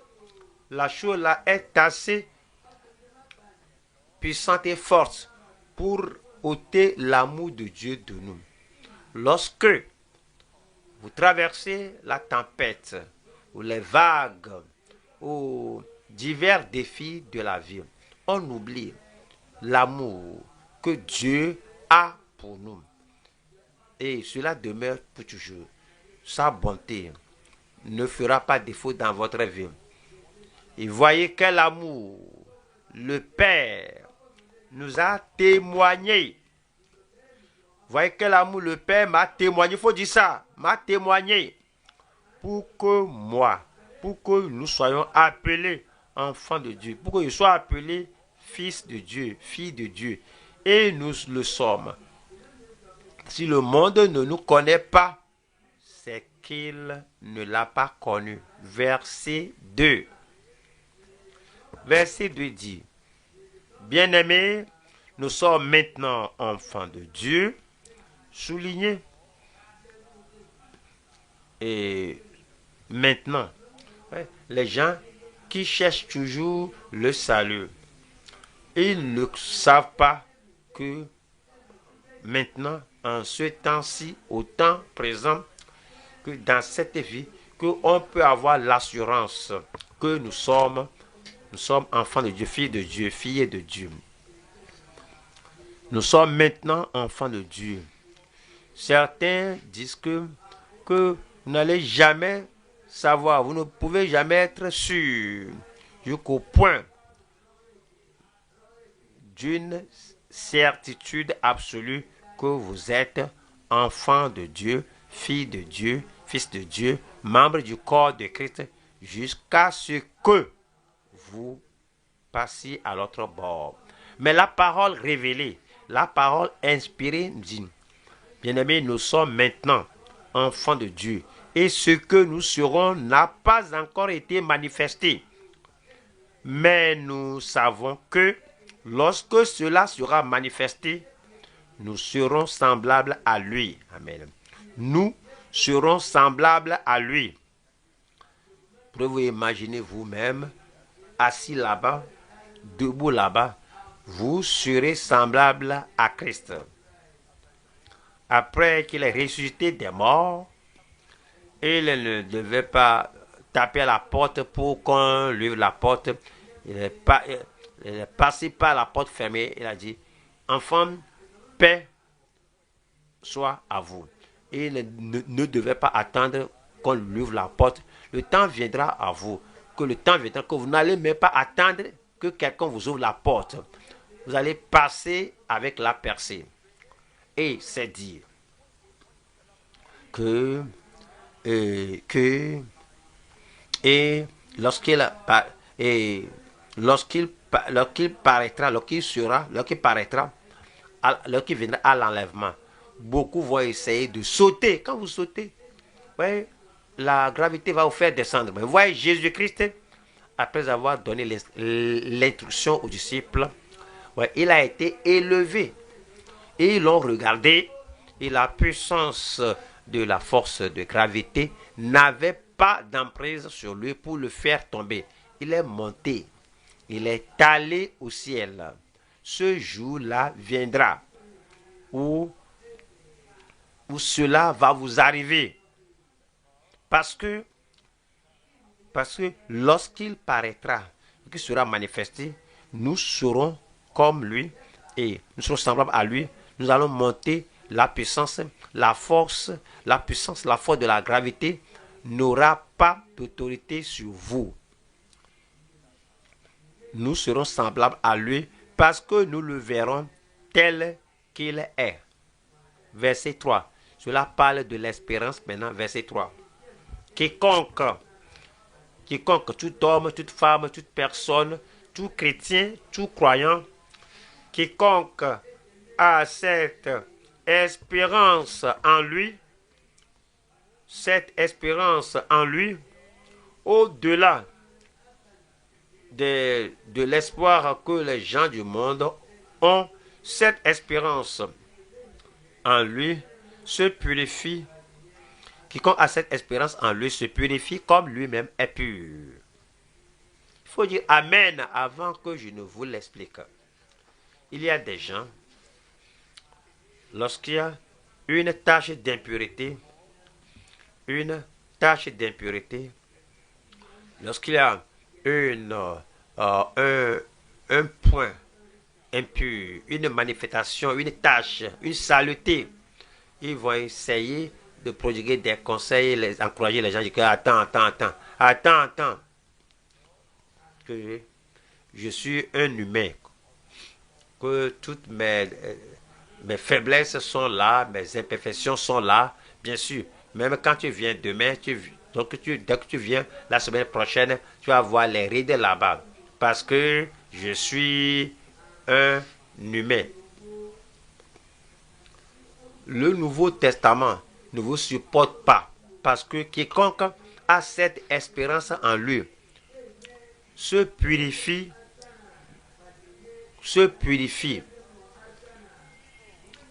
la chose là est assez puissante et forte pour ôter l'amour de Dieu de nous. Lorsque vous traversez la tempête, ou les vagues, ou divers défis de la vie, on oublie l'amour que Dieu a pour nous. Et cela demeure pour toujours. Sa bonté ne fera pas défaut dans votre vie. Et voyez quel amour le Père nous a témoigné. Voyez quel amour le Père m'a témoigné. Il faut dire ça. M'a témoigné. Pour que nous soyons appelés enfants de Dieu. Pour que je sois appelé fils de Dieu, fille de Dieu. Et nous le sommes. Si le monde ne nous connaît pas, c'est qu'il ne l'a pas connu. Verset 2. Verset 2 dit, bien-aimés, nous sommes maintenant enfants de Dieu, souligné. Et maintenant, les gens qui cherchent toujours le salut, ils ne savent pas que maintenant, en ce temps-ci, au temps présent, que dans cette vie, qu'on peut avoir l'assurance que nous sommes enfants de Dieu, filles de Dieu. Nous sommes maintenant enfants de Dieu. Certains disent que vous n'allez jamais savoir, vous ne pouvez jamais être sûr jusqu'au point d'une certitude absolue que vous êtes enfant de Dieu, fille de Dieu, fils de Dieu, membre du corps de Christ, jusqu'à ce que vous passiez à l'autre bord. Mais la parole révélée, la parole inspirée dit, bien-aimés, nous sommes maintenant enfants de Dieu, et ce que nous serons n'a pas encore été manifesté. Mais nous savons que lorsque cela sera manifesté, nous serons semblables à lui. Amen. Nous serons semblables à lui. Pouvez-vous imaginer vous-même, assis là-bas, debout là-bas, vous serez semblable à Christ. Après qu'il ait ressuscité des morts, il ne devait pas taper à la porte pour qu'on lui ouvre la porte. Il est passé par la porte fermée. Il a dit, enfant, paix soit à vous. Et il ne devait pas attendre qu'on lui ouvre la porte. Le temps viendra à vous. Que le temps viendra que vous n'allez même pas attendre que quelqu'un vous ouvre la porte. Vous allez passer avec la percée. Et c'est dire que lorsqu'il viendra à l'enlèvement, beaucoup vont essayer de sauter. Quand vous sautez, voyez, la gravité va vous faire descendre. Mais vous voyez, Jésus-Christ, après avoir donné l'instruction aux disciples, il a été élevé. Et ils l'ont regardé, et la puissance de la force de gravité n'avait pas d'emprise sur lui pour le faire tomber. Il est monté, il est allé au ciel. ce jour-là viendra où cela va vous arriver. Parce que lorsqu'il paraîtra, qu'il sera manifesté, nous serons comme lui et nous serons semblables à lui. Nous allons monter la puissance, la force, la puissance, la force de la gravité n'aura pas d'autorité sur vous. Nous serons semblables à lui parce que nous le verrons tel qu'il est. Verset 3. Cela parle de l'espérance maintenant. Verset 3. Quiconque, tout homme, toute femme, toute personne, tout chrétien, tout croyant, quiconque a cette espérance en lui, au-delà de l'espoir que les gens du monde ont, cette espérance en lui se purifie. Quiconque a cette espérance en lui se purifie comme lui-même est pur. Il faut dire Amen avant que je ne vous l'explique. Il y a des gens, lorsqu'il y a une tache d'impureté, lorsqu'il y a un point impur, une manifestation, une tache, une saleté, ils vont essayer de prodiguer des conseils, encourager les gens, dire que attends, que je suis un humain, que toutes mes faiblesses sont là, mes imperfections sont là, bien sûr. Même quand tu viens demain, dès que tu viens la semaine prochaine, tu vas voir les rides là-bas. Parce que je suis un humain. Le Nouveau Testament ne vous supporte pas. Parce que quiconque a cette espérance en lui se purifie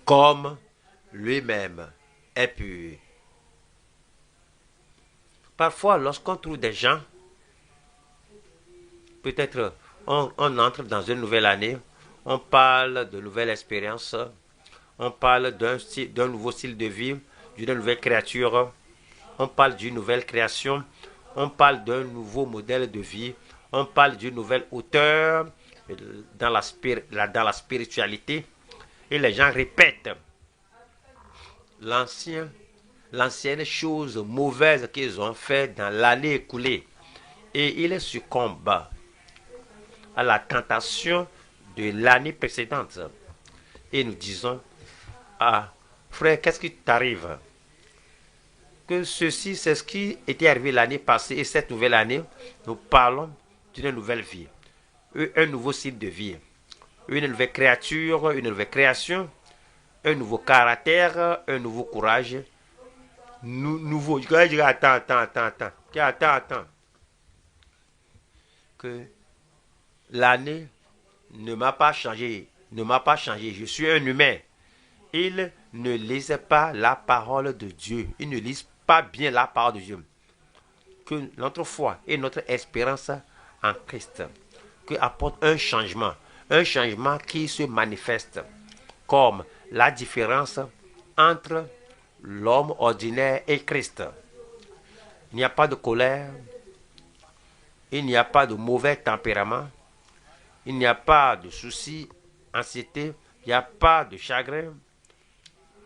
comme lui-même est pur. Parfois, lorsqu'on trouve des gens, peut-être on entre dans une nouvelle année, on parle de nouvelles expériences, on parle d'un nouveau style de vie, d'une nouvelle créature, on parle d'une nouvelle création, on parle d'un nouveau modèle de vie, on parle d'une nouvelle hauteur dans la spiritualité, et les gens répètent l'ancienne chose mauvaise qu'ils ont fait dans l'année écoulée. Et ils succombent à la tentation de l'année précédente. Et nous disons, frère, qu'est-ce qui t'arrive? Que ceci, c'est ce qui était arrivé l'année passée. Et cette nouvelle année, nous parlons d'une nouvelle vie. Un nouveau style de vie. Une nouvelle créature, une nouvelle création. Un nouveau caractère, un nouveau courage. Nouveau. Attends. Que l'année ne m'a pas changé. Je suis un humain. Ils ne lisent pas la parole de Dieu. Ils ne lisent pas bien la parole de Dieu. Que notre foi et notre espérance en Christ, que apporte un changement qui se manifeste comme la différence entre l'homme ordinaire et Christ. Il n'y a pas de colère, il n'y a pas de mauvais tempérament, il n'y a pas de soucis, anxiété, il n'y a pas de chagrin,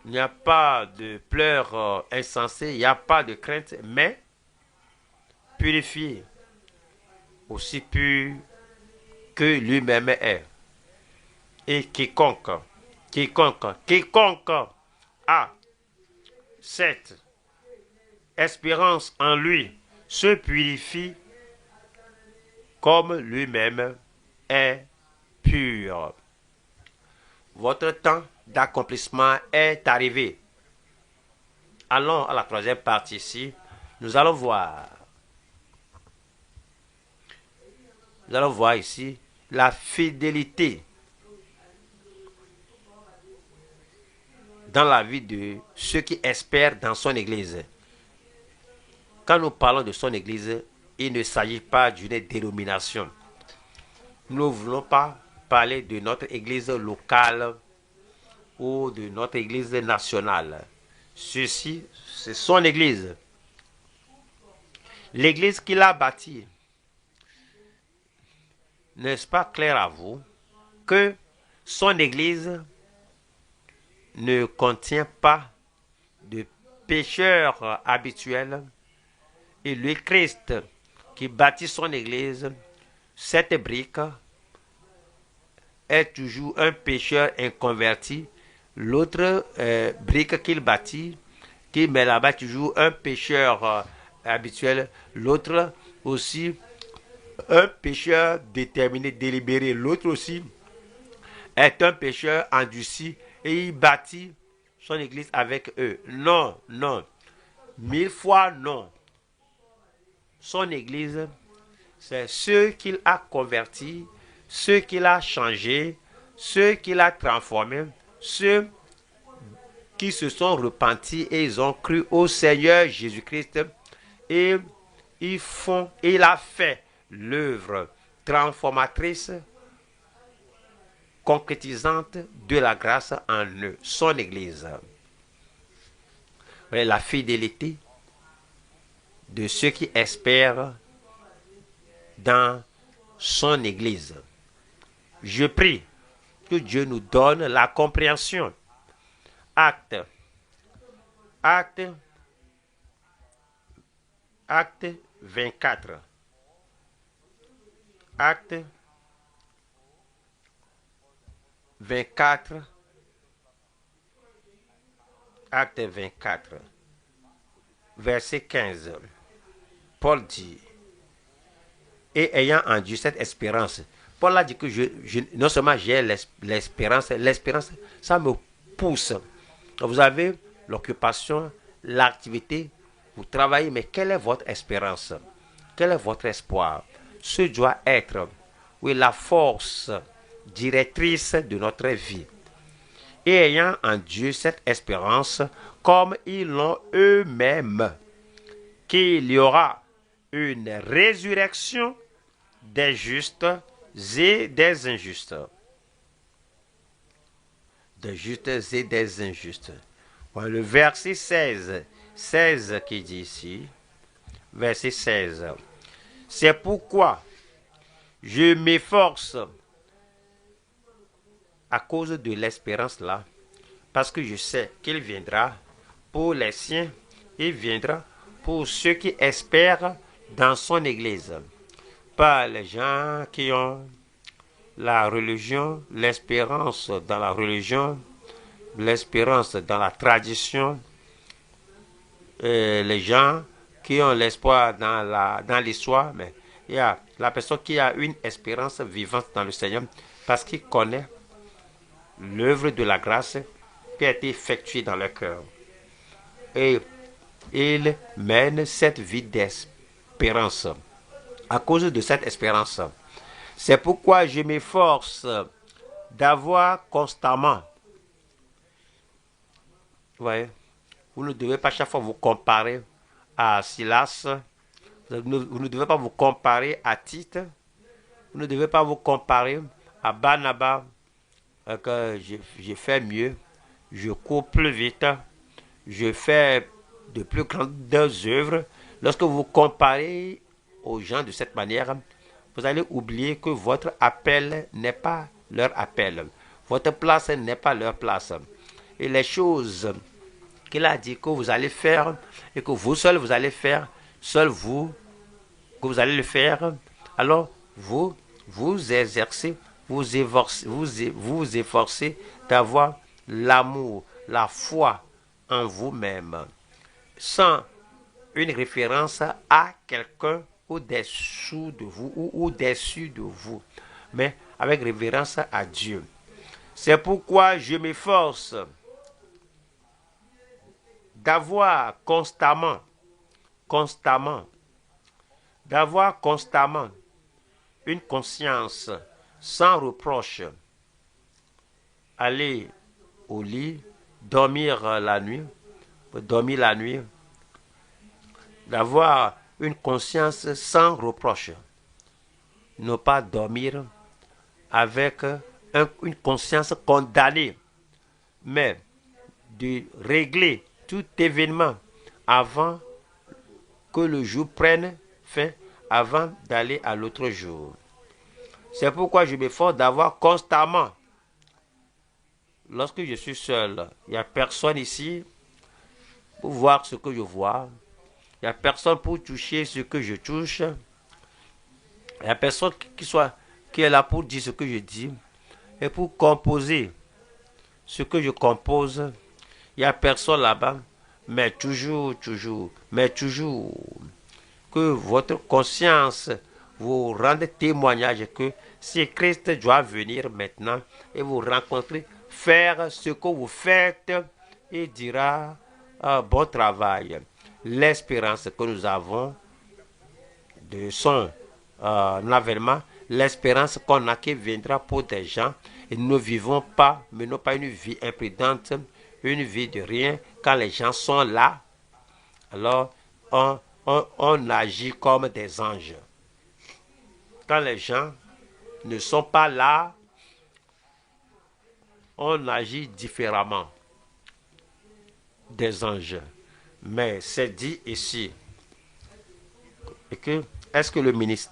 il n'y a pas de pleurs insensés, il n'y a pas de crainte, mais purifié, aussi pur que lui-même est. Et quiconque a cette espérance en lui se purifie comme lui-même est pur. Votre temps d'accomplissement est arrivé. Allons à la troisième partie ici. Nous allons voir ici la fidélité dans la vie de ceux qui espèrent dans son Église. Quand nous parlons de son Église, il ne s'agit pas d'une dénomination. Nous ne voulons pas parler de notre église locale ou de notre église nationale. Ceci, c'est son église. L'église qu'il a bâtie. N'est-ce pas clair à vous que son église ne contient pas de pécheurs habituels et le Christ qui bâtit son église, cette brique, est toujours un pécheur inconverti. L'autre brique qu'il bâtit, qui met là-bas toujours un pécheur habituel. L'autre aussi un pécheur déterminé, délibéré. L'autre aussi est un pécheur endurci et il bâtit son église avec eux. Non, non. 1000 fois non. Son église, c'est ceux qu'il a convertis, ceux qu'il a changés, ceux qu'il a transformés, ceux qui se sont repentis et ils ont cru au Seigneur Jésus-Christ et il a fait l'œuvre transformatrice, concrétisante de la grâce en eux, son Église. La fidélité de ceux qui espèrent dans son Église. Je prie que Dieu nous donne la compréhension. Acte 24. Acte 24. Acte 24. Verset 15. Paul dit, et ayant enduit cette espérance, Paul a dit que non seulement j'ai l'espérance, ça me pousse. Vous avez l'occupation, l'activité, vous travaillez, mais quelle est votre espérance? Quel est votre espoir? Ce doit être, oui, la force directrice de notre vie. Et ayant en Dieu cette espérance, comme ils l'ont eux-mêmes, qu'il y aura une résurrection des justes et des injustes. Des justes et des injustes. Voilà le verset 16 qui dit ici, verset 16. C'est pourquoi je m'efforce à cause de l'espérance là, parce que je sais qu'il viendra pour les siens, il viendra pour ceux qui espèrent dans son église. Pas les gens qui ont la religion, l'espérance dans la religion, l'espérance dans la tradition, les gens qui ont l'espoir dans l'histoire, mais il y a la personne qui a une espérance vivante dans le Seigneur parce qu'il connaît l'œuvre de la grâce qui a été effectuée dans leur cœur. Et il mène cette vie d'espérance. À cause de cette espérance, c'est pourquoi je m'efforce d'avoir constamment. Vous voyez, vous ne devez pas chaque fois vous comparer à Silas. Vous ne devez pas vous comparer à Tite. Vous ne devez pas vous comparer à Barnabas, que je fais mieux, je cours plus vite, je fais de plus grandes œuvres. Lorsque vous comparez aux gens de cette manière, vous allez oublier que votre appel n'est pas leur appel. Votre place n'est pas leur place. Et les choses qu'il a dit que vous allez faire et que vous seul vous allez faire, seul vous, que vous allez le faire, alors vous exercez, vous efforcez d'avoir l'amour, la foi en vous-même, sans une référence à quelqu'un au-dessous de vous ou au-dessus de vous, mais avec révérence à Dieu. C'est pourquoi je m'efforce d'avoir constamment une conscience sans reproche. Aller au lit, dormir la nuit, d'avoir une conscience sans reproche. Ne pas dormir avec une conscience condamnée, mais de régler tout événement avant que le jour prenne fin, avant d'aller à l'autre jour. C'est pourquoi je m'efforce d'avoir constamment, lorsque je suis seul, il n'y a personne ici pour voir ce que je vois, il n'y a personne pour toucher ce que je touche, il n'y a personne qui est là pour dire ce que je dis, et pour composer ce que je compose, il n'y a personne là-bas, mais toujours, que votre conscience vous rende témoignage que si Christ doit venir maintenant et vous rencontrer, faire ce que vous faites, il dira bon travail. L'espérance que nous avons de son avènement, l'espérance qu'on a qui viendra pour des gens, et nous ne vivons pas, menons pas une vie imprudente, une vie de rien. Quand les gens sont là, alors on agit comme des anges. Quand les gens ne sont pas là, on agit différemment des anges. Mais c'est dit ici, et que est-ce que le ministre,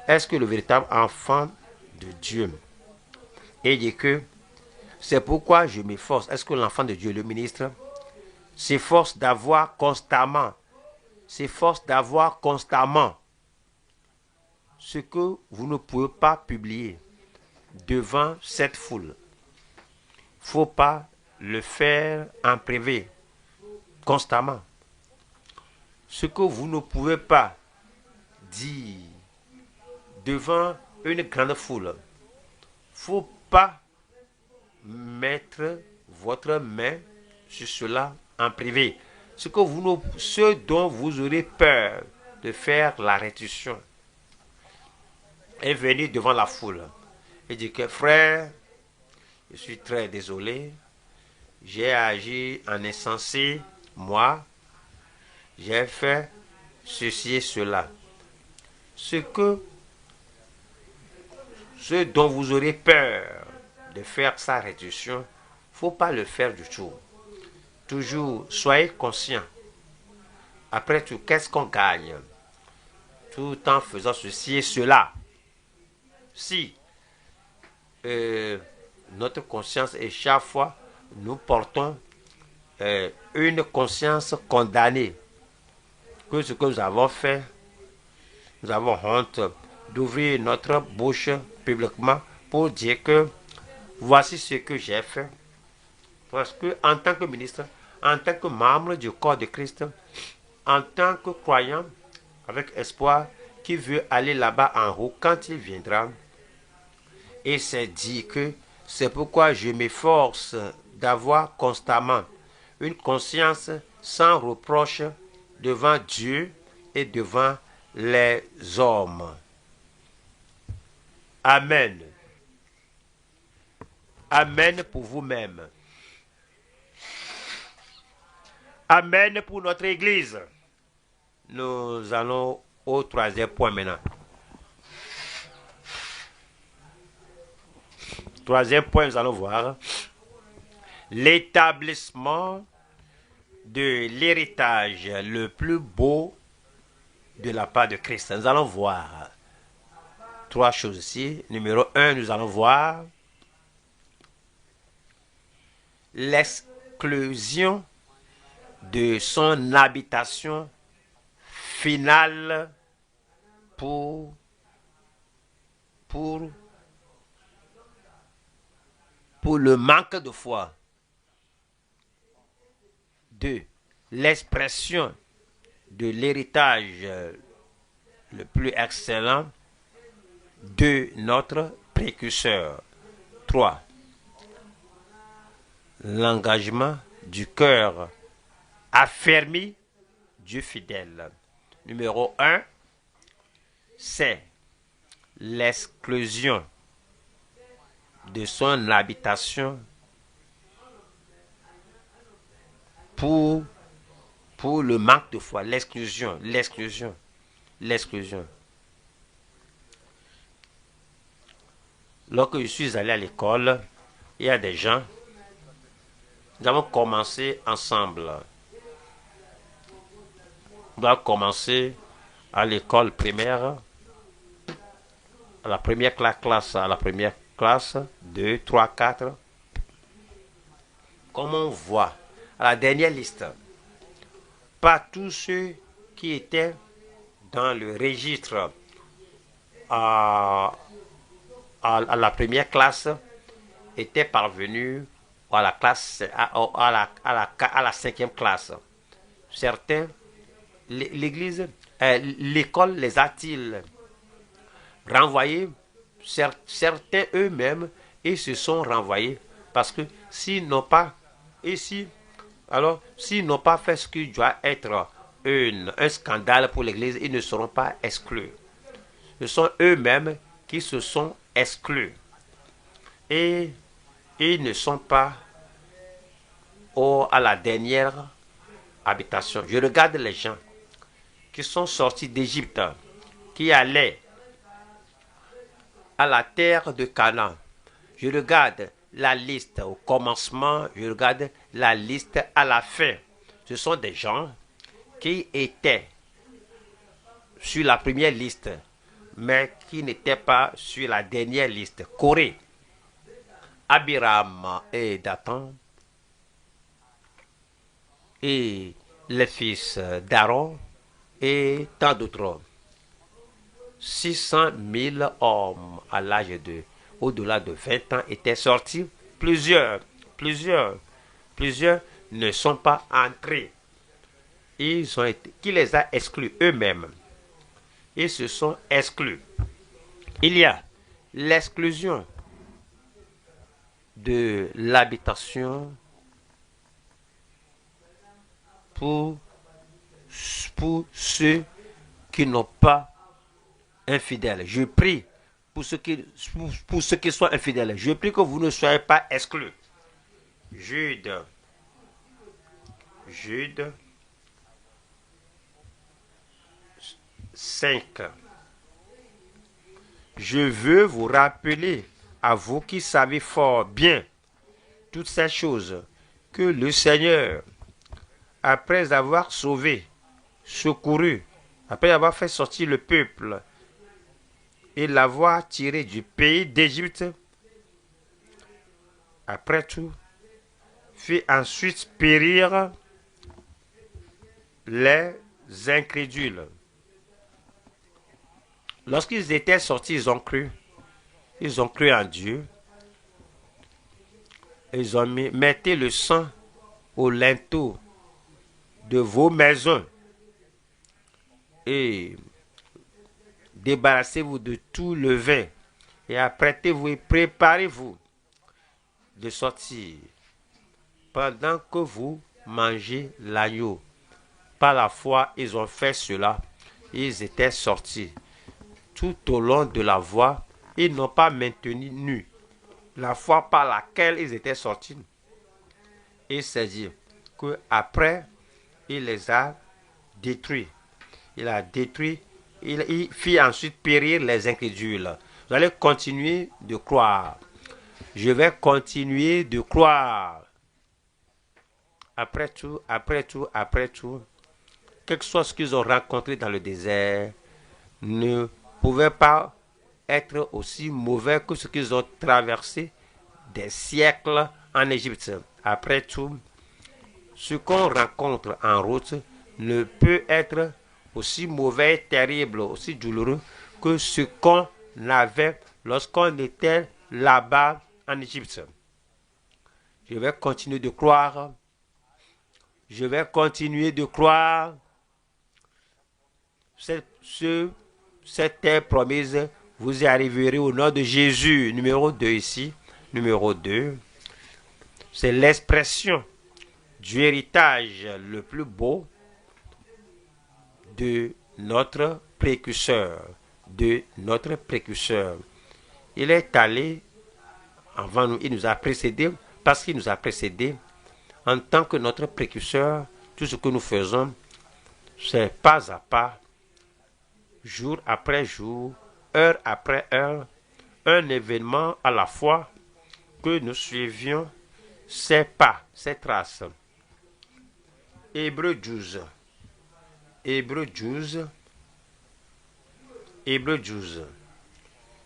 est-ce que le véritable enfant de Dieu, et il dit que c'est pourquoi je m'efforce, est-ce que l'enfant de Dieu, le ministre, s'efforce d'avoir constamment ce que vous ne pouvez pas publier devant cette foule. Faut pas le faire en privé, constamment. Ce que vous ne pouvez pas dire devant une grande foule, faut pas mettre votre main sur cela en privé. Ce dont vous aurez peur de faire la restitution est venir devant la foule et dire que frère, je suis très désolé, j'ai agi en insensé, moi, j'ai fait ceci et cela. Ce dont vous aurez peur de faire sa réduction, il ne faut pas le faire du tout. Toujours, soyez conscient. Après tout, qu'est-ce qu'on gagne tout en faisant ceci et cela? Si notre conscience, et chaque fois, nous portons une conscience condamnée, que ce que nous avons fait, nous avons honte d'ouvrir notre bouche publiquement pour dire que voici ce que j'ai fait. Parce que en tant que ministre, en tant que membre du corps de Christ, en tant que croyant avec espoir qui veut aller là-bas en haut quand il viendra, et c'est dit que c'est pourquoi je m'efforce d'avoir constamment une conscience sans reproche devant Dieu et devant les hommes. Amen. Amen pour vous-même. Amen pour notre Église. Nous allons au troisième point maintenant. Troisième point, nous allons voir l'établissement de l'héritage le plus beau de la part de Christ. Nous allons voir trois choses ici. Numéro 1, nous allons voir l'exclusion de son habitation finale pour le manque de foi. 2. L'expression de l'héritage le plus excellent de notre précurseur. 3. L'engagement du cœur affermi du fidèle. Numéro 1, c'est l'exclusion de son habitation pour le manque de foi, l'exclusion. Lorsque je suis allé à l'école, il y a des gens, nous avons commencé ensemble. On doit commencer à l'école primaire, à la première classe, 2, 3, 4. Comme on voit à la dernière liste, pas tous ceux qui étaient dans le registre à, à la première classe étaient parvenus à la classe à la cinquième classe. Certains, l'église, l'école les a-t-il renvoyés? Certains eux-mêmes, ils se sont renvoyés parce que s'ils n'ont pas ici, alors s'ils n'ont pas fait ce qui doit être un scandale pour l'église, ils ne seront pas exclus. Ce sont eux-mêmes qui se sont exclus et ils ne sont pas à la dernière habitation. Je regarde les gens qui sont sortis d'Égypte, qui allaient à la terre de Canaan. Je regarde la liste au commencement, je regarde la liste à la fin. Ce sont des gens qui étaient sur la première liste, mais qui n'étaient pas sur la dernière liste. Corée, Abiram et Dathan, et les fils d'Aaron, et tant d'autres. 600 000 hommes à l'âge de au-delà de 20 ans étaient sortis. Plusieurs ne sont pas entrés. Ils ont été, qui les a exclus eux-mêmes. Ils se sont exclus. Il y a l'exclusion de l'habitation pour ceux qui n'ont pas infidèles. Je prie pour ceux qui sont infidèles. Je prie que vous ne soyez pas exclus. Jude 5. Je veux vous rappeler, à vous qui savez fort bien toutes ces choses, que le Seigneur, après avoir sauvé, secouru, après avoir fait sortir le peuple et l'avoir tiré du pays d'Égypte, après tout, fit ensuite périr les incrédules. Lorsqu'ils étaient sortis, ils ont cru en Dieu. Ils ont mis, mettez le sang au linteau de vos maisons et débarrassez-vous de tout levain et apprêtez-vous et préparez-vous de sortir pendant que vous mangez l'agneau. Par la foi, ils ont fait cela. Ils étaient sortis. Tout au long de la voie, ils n'ont pas maintenu nus la foi par laquelle ils étaient sortis. Il s'est dit qu'après, il les a détruits. Il a détruit, il fit ensuite périr les incrédules. Vous allez continuer de croire. Je vais continuer de croire. Après tout, quelque chose qu'ils ont rencontré dans le désert ne pouvait pas être aussi mauvais que ce qu'ils ont traversé des siècles en Égypte. Après tout, ce qu'on rencontre en route ne peut être aussi mauvais, terrible, aussi douloureux que ce qu'on avait lorsqu'on était là-bas en Égypte. Je vais continuer de croire. Je vais continuer de croire. Cette terre promise, vous y arriverez au nom de Jésus. Numéro 2 ici. Numéro 2. C'est l'expression du héritage le plus beau de notre précurseur. Il est allé avant nous, il nous a précédés, parce qu'il nous a précédés en tant que notre précurseur. Tout ce que nous faisons, c'est pas à pas, jour après jour, heure après heure, un événement à la fois, que nous suivions ses pas, ses traces. Hébreux 12. Hébreux 12. Hébreux 12.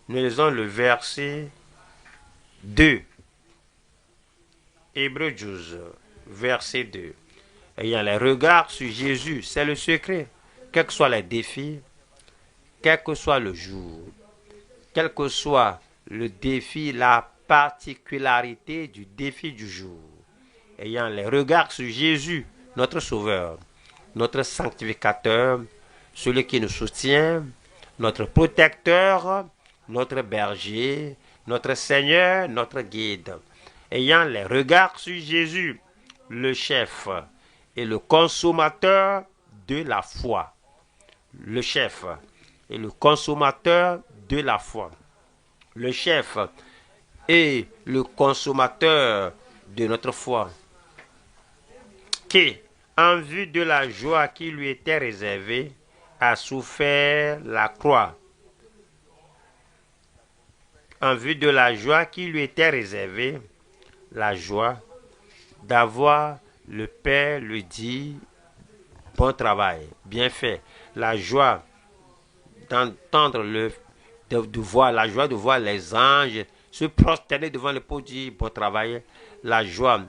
Nous lisons le verset 2. Hébreux 12, verset 2. Ayant les regards sur Jésus, c'est le secret. Quels que soient les défis, quel que soit le jour, quel que soit le défi, la particularité du défi du jour. Ayant les regards sur Jésus, notre Sauveur, notre sanctificateur, celui qui nous soutient, notre protecteur, notre berger, notre Seigneur, notre guide. Ayant les regards sur Jésus, le chef et le consommateur de la foi. Le chef et le consommateur de la foi. Le chef et le consommateur de notre foi. Qui, en vue de la joie qui lui était réservée, a souffert la croix. En vue de la joie qui lui était réservée, la joie d'avoir le Père lui dit bon travail, bien fait. La joie d'entendre de voir, la joie de voir les anges se prosterner devant le pot dire bon travail. La joie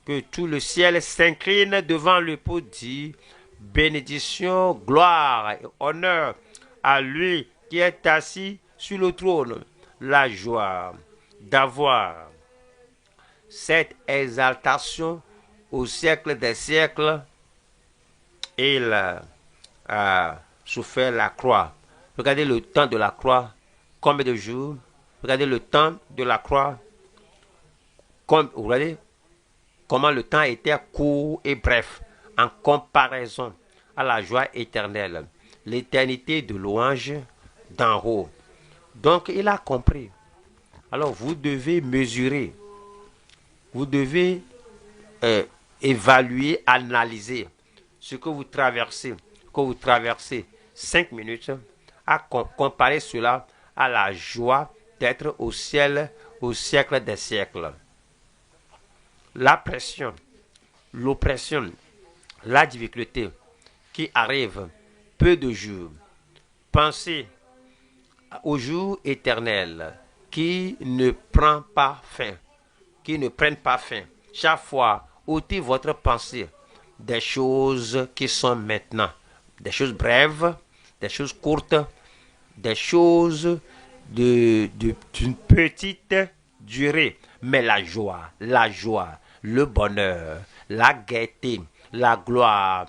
que tout le ciel s'incline devant le pot dit bénédiction, gloire et honneur à lui qui est assis sur le trône. La joie d'avoir cette exaltation au siècle des siècles. Il a souffert la croix. Regardez le temps de la croix, combien de jours. Regardez le temps de la croix. Regardez comment le temps était court et bref en comparaison à la joie éternelle. L'éternité de louange d'en haut. Donc il a compris. Alors vous devez mesurer. Vous devez évaluer, analyser ce que vous traversez. Que vous traversez 5 minutes à comparer cela à la joie d'être au ciel au siècle des siècles. La pression, l'oppression, la difficulté qui arrive peu de jours. Pensez au jour éternel qui ne prend pas fin, qui ne prennent pas fin. Chaque fois, ôtez votre pensée des choses qui sont maintenant, des choses brèves, des choses courtes, des choses d'une petite durée. Mais la joie, le bonheur, la gaieté, la gloire,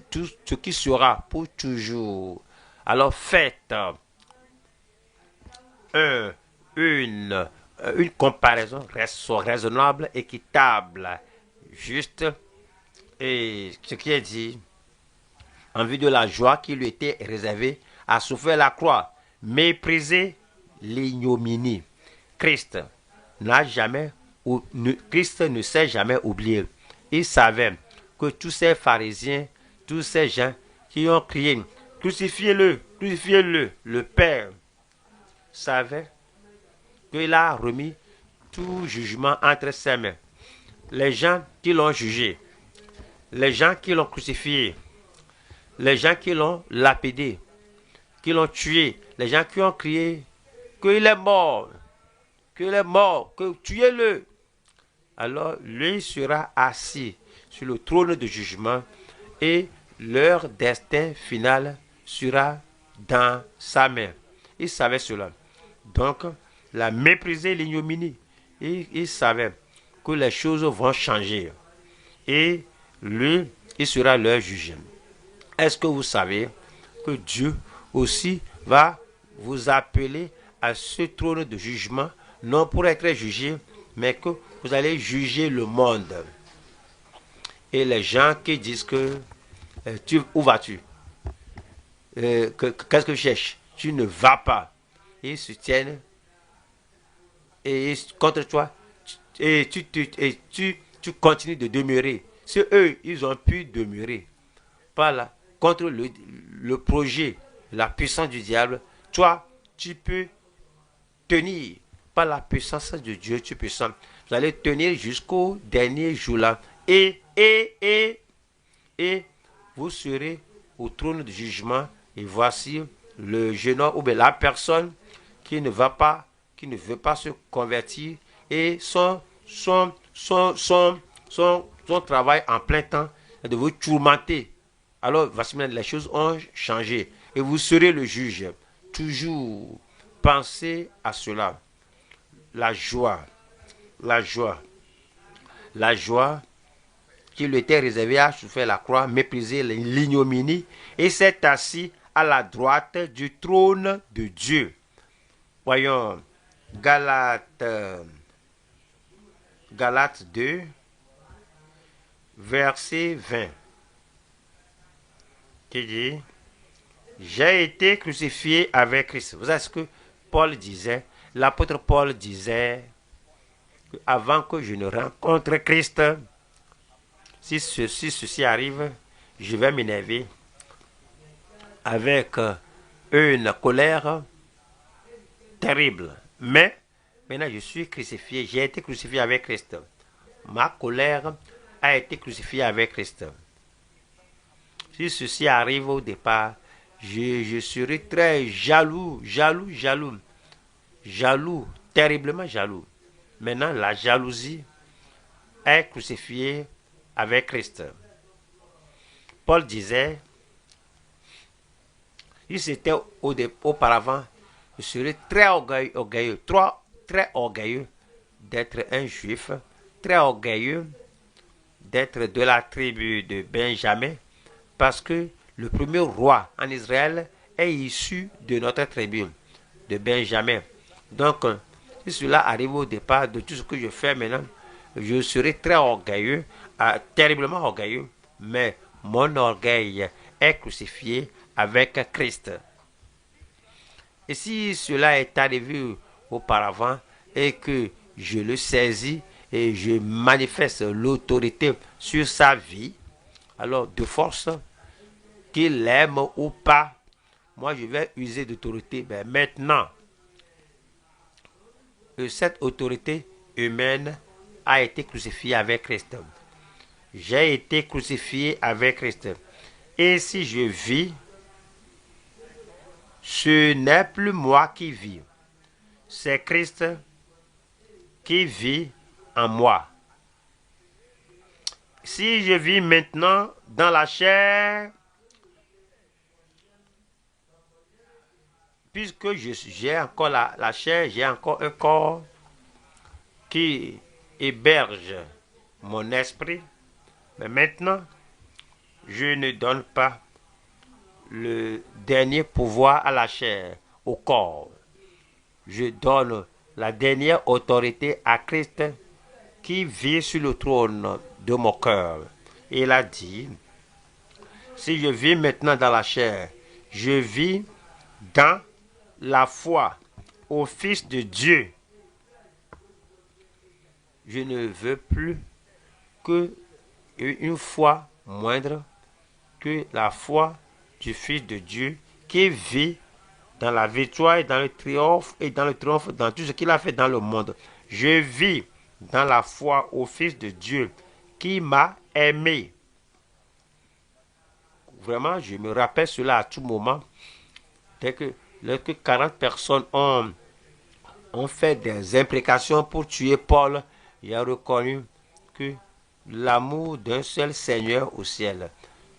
tout ce qui sera pour toujours. Alors faites une comparaison raisonnable, équitable, juste, et ce qui est dit, en vue de la joie qui lui était réservée, a souffert la croix, méprisé l'ignominie. Christ ne s'est jamais oublié. Il savait que tous ces pharisiens, tous ces gens qui ont crié, crucifiez-le, crucifiez-le, le Père savait qu'il a remis tout jugement entre ses mains. Les gens qui l'ont jugé, les gens qui l'ont crucifié, les gens qui l'ont lapidé, qui l'ont tué, les gens qui ont crié qu'il est mort, que tuez-le. Alors lui sera assis sur le trône de jugement et leur destin final sera dans sa main. Il savait cela. Donc, il a méprisé l'ignominie. Il savait que les choses vont changer. Et lui, il sera leur juge. Est-ce que vous savez que Dieu aussi va vous appeler à ce trône de jugement, non pour être jugé, mais que vous allez juger le monde. Et les gens qui disent que où vas-tu? Qu'est-ce que tu cherches? Tu ne vas pas. Ils se tiennent et contre toi et tu continues de demeurer. Si eux, ils ont pu demeurer par là, contre le projet, la puissance du diable, toi, tu peux tenir par la puissance de Dieu Tout-Puissant. Vous allez tenir jusqu'au dernier jour là. Et vous serez au trône de jugement. Et voici le jeune homme ou bien la personne qui ne va pas, qui ne veut pas se convertir et son travail en plein temps est de vous tourmenter. Alors, voici maintenant, les choses ont changé. Et vous serez le juge. Toujours pensez à cela. La joie qui lui était réservée à souffrir la croix, mépriser l'ignominie et s'est assis à la droite du trône de Dieu. Voyons, Galates 2, verset 20, qui dit, j'ai été crucifié avec Christ. Vous savez ce que Paul disait? L'apôtre Paul disait, avant que je ne rencontre Christ, si ceci arrive, je vais m'énerver avec une colère terrible. Mais maintenant, je suis crucifié. J'ai été crucifié avec Christ. Ma colère a été crucifiée avec Christ. Si ceci arrive au départ, je serai très jaloux, terriblement jaloux. Maintenant, la jalousie est crucifiée avec Christ. Paul disait, si c'était auparavant, je serais très orgueilleux d'être un juif, très orgueilleux d'être de la tribu de Benjamin, parce que le premier roi en Israël est issu de notre tribu, de Benjamin. Donc, si cela arrive au départ de tout ce que je fais maintenant, je serai très orgueilleux, terriblement orgueilleux, mais mon orgueil est crucifié avec Christ. Et si cela est arrivé auparavant et que je le saisis et je manifeste l'autorité sur sa vie, alors de force, qu'il l'aime ou pas, moi je vais user d'autorité. Mais maintenant, cette autorité humaine a été crucifiée avec Christ. J'ai été crucifié avec Christ. Et si je vis, ce n'est plus moi qui vis. C'est Christ qui vit en moi. Si je vis maintenant dans la chair, puisque j'ai encore la chair, j'ai encore un corps qui héberge mon esprit, mais maintenant, je ne donne pas le dernier pouvoir à la chair, au corps. Je donne la dernière autorité à Christ qui vit sur le trône de mon cœur. Il a dit, si je vis maintenant dans la chair, je vis dans la foi au Fils de Dieu. Je ne veux plus que une foi moindre que la foi du Fils de Dieu qui vit dans la victoire et dans le triomphe dans tout ce qu'il a fait dans le monde. Je vis dans la foi au Fils de Dieu qui m'a aimé. Vraiment, je me rappelle cela à tout moment. Dès que 40 personnes ont fait des imprécations pour tuer Paul, il a reconnu que l'amour d'un seul Seigneur au ciel,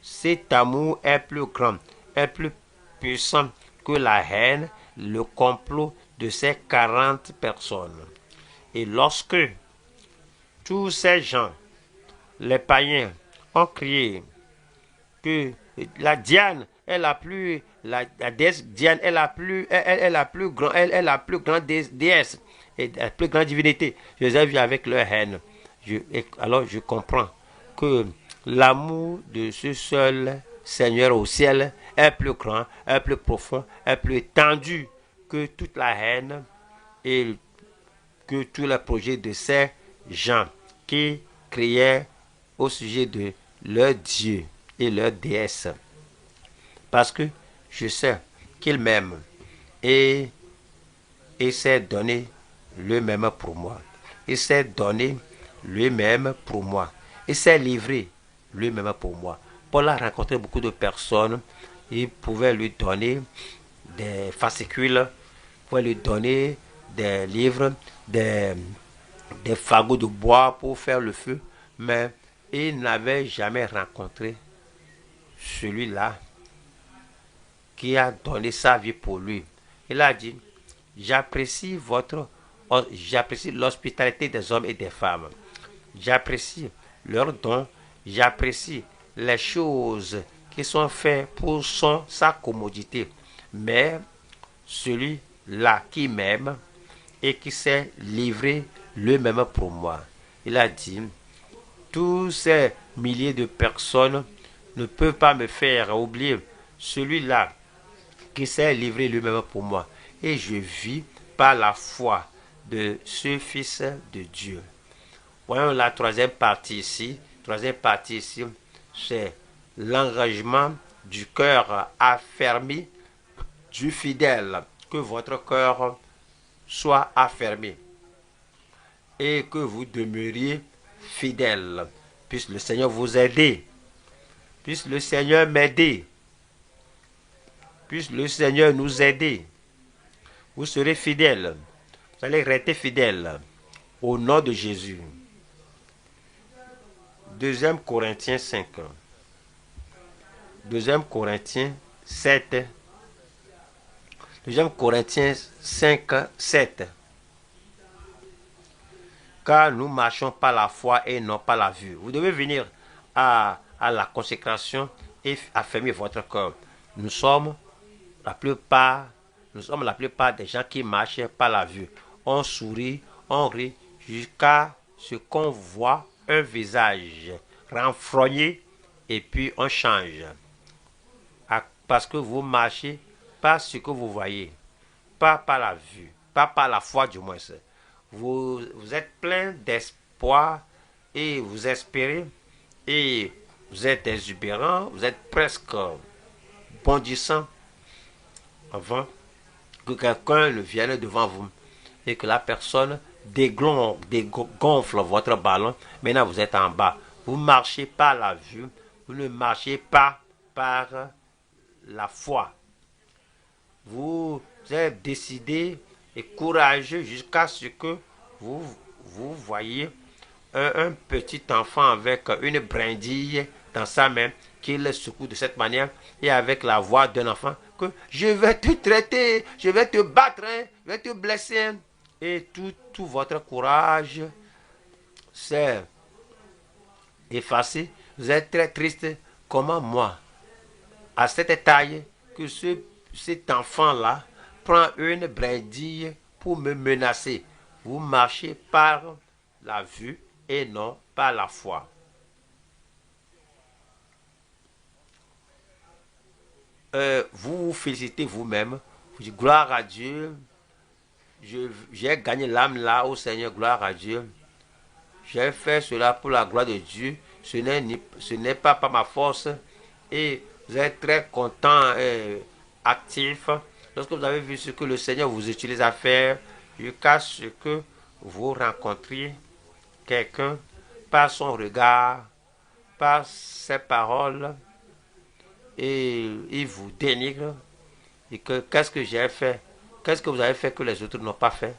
cet amour est plus grand, est plus puissant que la haine, le complot de ces 40 personnes. Et lorsque tous ces gens, les païens, ont crié que la Diane est la déesse Diane est la plus grande déesse et la plus grande divinité. Je les ai vus avec leur haine. Alors je comprends que l'amour de ce seul Seigneur au ciel est plus grand, est plus profond, est plus étendu que toute la haine et que tous les projets de ces gens qui criaient au sujet de leur Dieu et leur déesse. Parce que je sais qu'ils m'aiment et Il s'est donné lui-même pour moi. Il s'est donné lui-même pour moi. Il s'est livré lui-même pour moi. Paul a rencontré beaucoup de personnes. Il pouvait lui donner des fascicules, pouvait lui donner des livres, des fagots de bois pour faire le feu. Mais il n'avait jamais rencontré celui-là qui a donné sa vie pour lui. Il a dit, j'apprécie j'apprécie l'hospitalité des hommes et des femmes. J'apprécie leurs dons. J'apprécie les choses qui sont faites pour sa commodité. Mais celui-là qui m'aime et qui s'est livré lui-même pour moi. Il a dit, tous ces milliers de personnes ne peuvent pas me faire oublier celui-là qui s'est livré lui-même pour moi. Et je vis par la foi de ce Fils de Dieu. Voyons la troisième partie ici. Troisième partie ici, c'est l'engagement du cœur affermi du fidèle. Que votre cœur soit affermi et que vous demeuriez fidèle. Puisse le Seigneur vous aider. Puisse le Seigneur m'aider. Puisse le Seigneur nous aider. Vous serez fidèles. Vous allez rester fidèles. Au nom de Jésus. 2 Corinthiens 5. 2 Corinthiens 7. 2 Corinthiens 5, 7. Car nous marchons par la foi et non par la vue. Vous devez venir à la consécration et affermir votre cœur. Nous sommes la plupart des gens qui marchent par la vue. On sourit, on rit jusqu'à ce qu'on voit un visage renfrogné et puis on change. Parce que vous marchez par ce que vous voyez, pas par la vue, pas par la foi du moins. Vous êtes plein d'espoir et vous espérez et vous êtes exubérant, vous êtes presque bondissant avant que quelqu'un ne vienne devant vous et que la personne dégonfle votre ballon. Maintenant, vous êtes en bas. Vous marchez par la vue, vous ne marchez pas par la foi. Vous êtes décidé et courageux jusqu'à ce que vous voyez un petit enfant avec une brindille dans sa main qu'il secoue de cette manière et avec la voix d'un enfant que je vais te traiter, je vais te battre, je vais te blesser. Et tout votre courage s'est effacé. Vous êtes très triste. Comment moi, à cette taille, que cet enfant-là prend une brindille pour me menacer. Vous marchez par la vue et non par la foi. Vous vous félicitez vous-même. Vous dites gloire à Dieu. J'ai gagné l'âme là au Seigneur, gloire à Dieu. J'ai fait cela pour la gloire de Dieu. Ce n'est pas par ma force. Et vous êtes très content et actif lorsque vous avez vu ce que le Seigneur vous utilise à faire, jusqu'à ce que vous rencontriez quelqu'un par son regard, par ses paroles, et il vous dénigre. Et qu'est-ce que j'ai fait? Qu'est-ce que vous avez fait que les autres n'ont pas fait?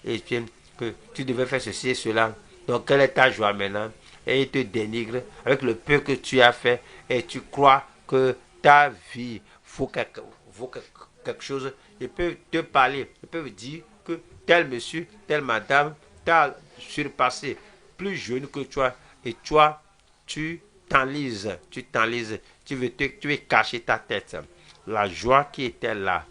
Et puis, que tu devais faire ceci et cela. Donc, quelle est ta joie maintenant? Et il te dénigre avec le peu que tu as fait. Et tu crois que ta vie vaut quelque chose. Il peut te parler. Il peut dire que tel monsieur, telle madame t'a surpassé, plus jeune que toi. Et toi, tu t'enlises. Tu veux cacher ta tête. La joie qui était là,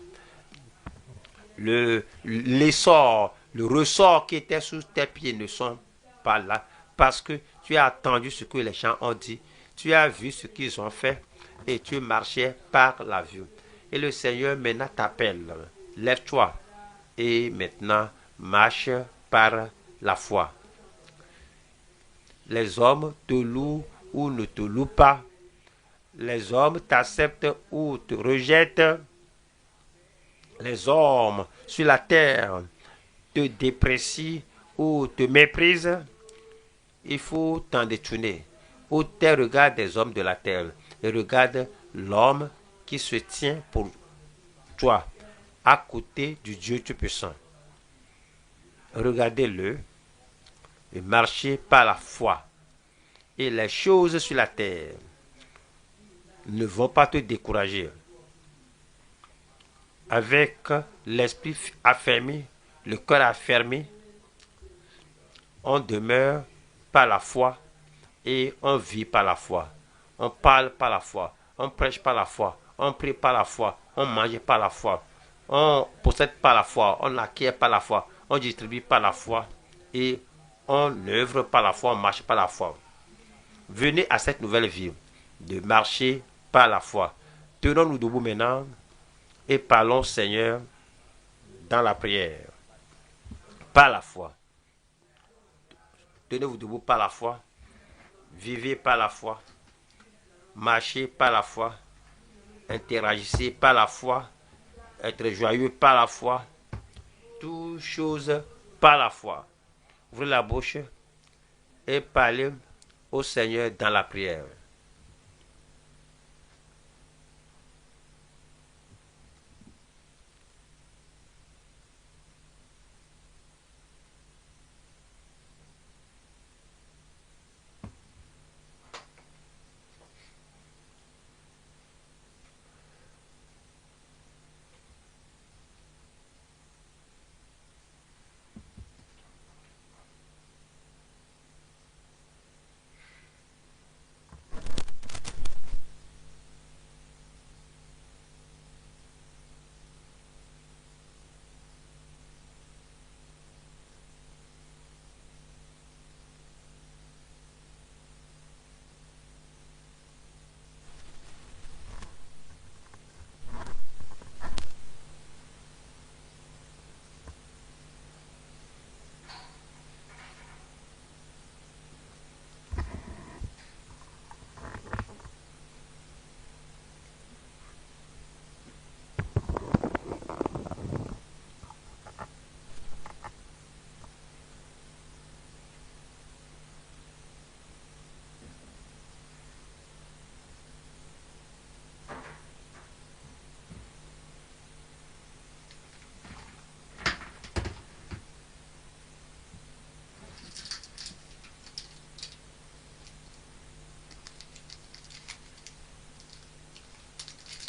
l'essor, le ressort qui était sous tes pieds ne sont pas là. Parce que tu as entendu ce que les gens ont dit. Tu as vu ce qu'ils ont fait. Et tu marchais par la vue. Et le Seigneur maintenant t'appelle. Lève-toi. Et maintenant, marche par la foi. Les hommes te louent ou ne te louent pas. Les hommes t'acceptent ou te rejettent. les hommes sur la terre te déprécient ou te méprisent, il faut t'en détourner. Ôte regarde des hommes de la terre et regarde l'homme qui se tient pour toi à côté du Dieu Tout-Puissant. Regardez-le et marchez par la foi. Et les choses sur la terre ne vont pas te décourager. Avec l'esprit affermi, le cœur affermi, on demeure par la foi et on vit par la foi. On parle par la foi, on prêche par la foi, on prie par la foi, on mange par la foi, on possède par la foi, on acquiert par la foi, on distribue par la foi et on œuvre par la foi, on marche par la foi. Venez à cette nouvelle vie de marcher par la foi. Tenons-nous debout maintenant et parlons Seigneur dans la prière. Par la foi. Tenez-vous debout par la foi. Vivez par la foi. Marchez par la foi. Interagissez par la foi. Être joyeux par la foi. Toutes choses par la foi. Ouvrez la bouche et parlez au Seigneur dans la prière.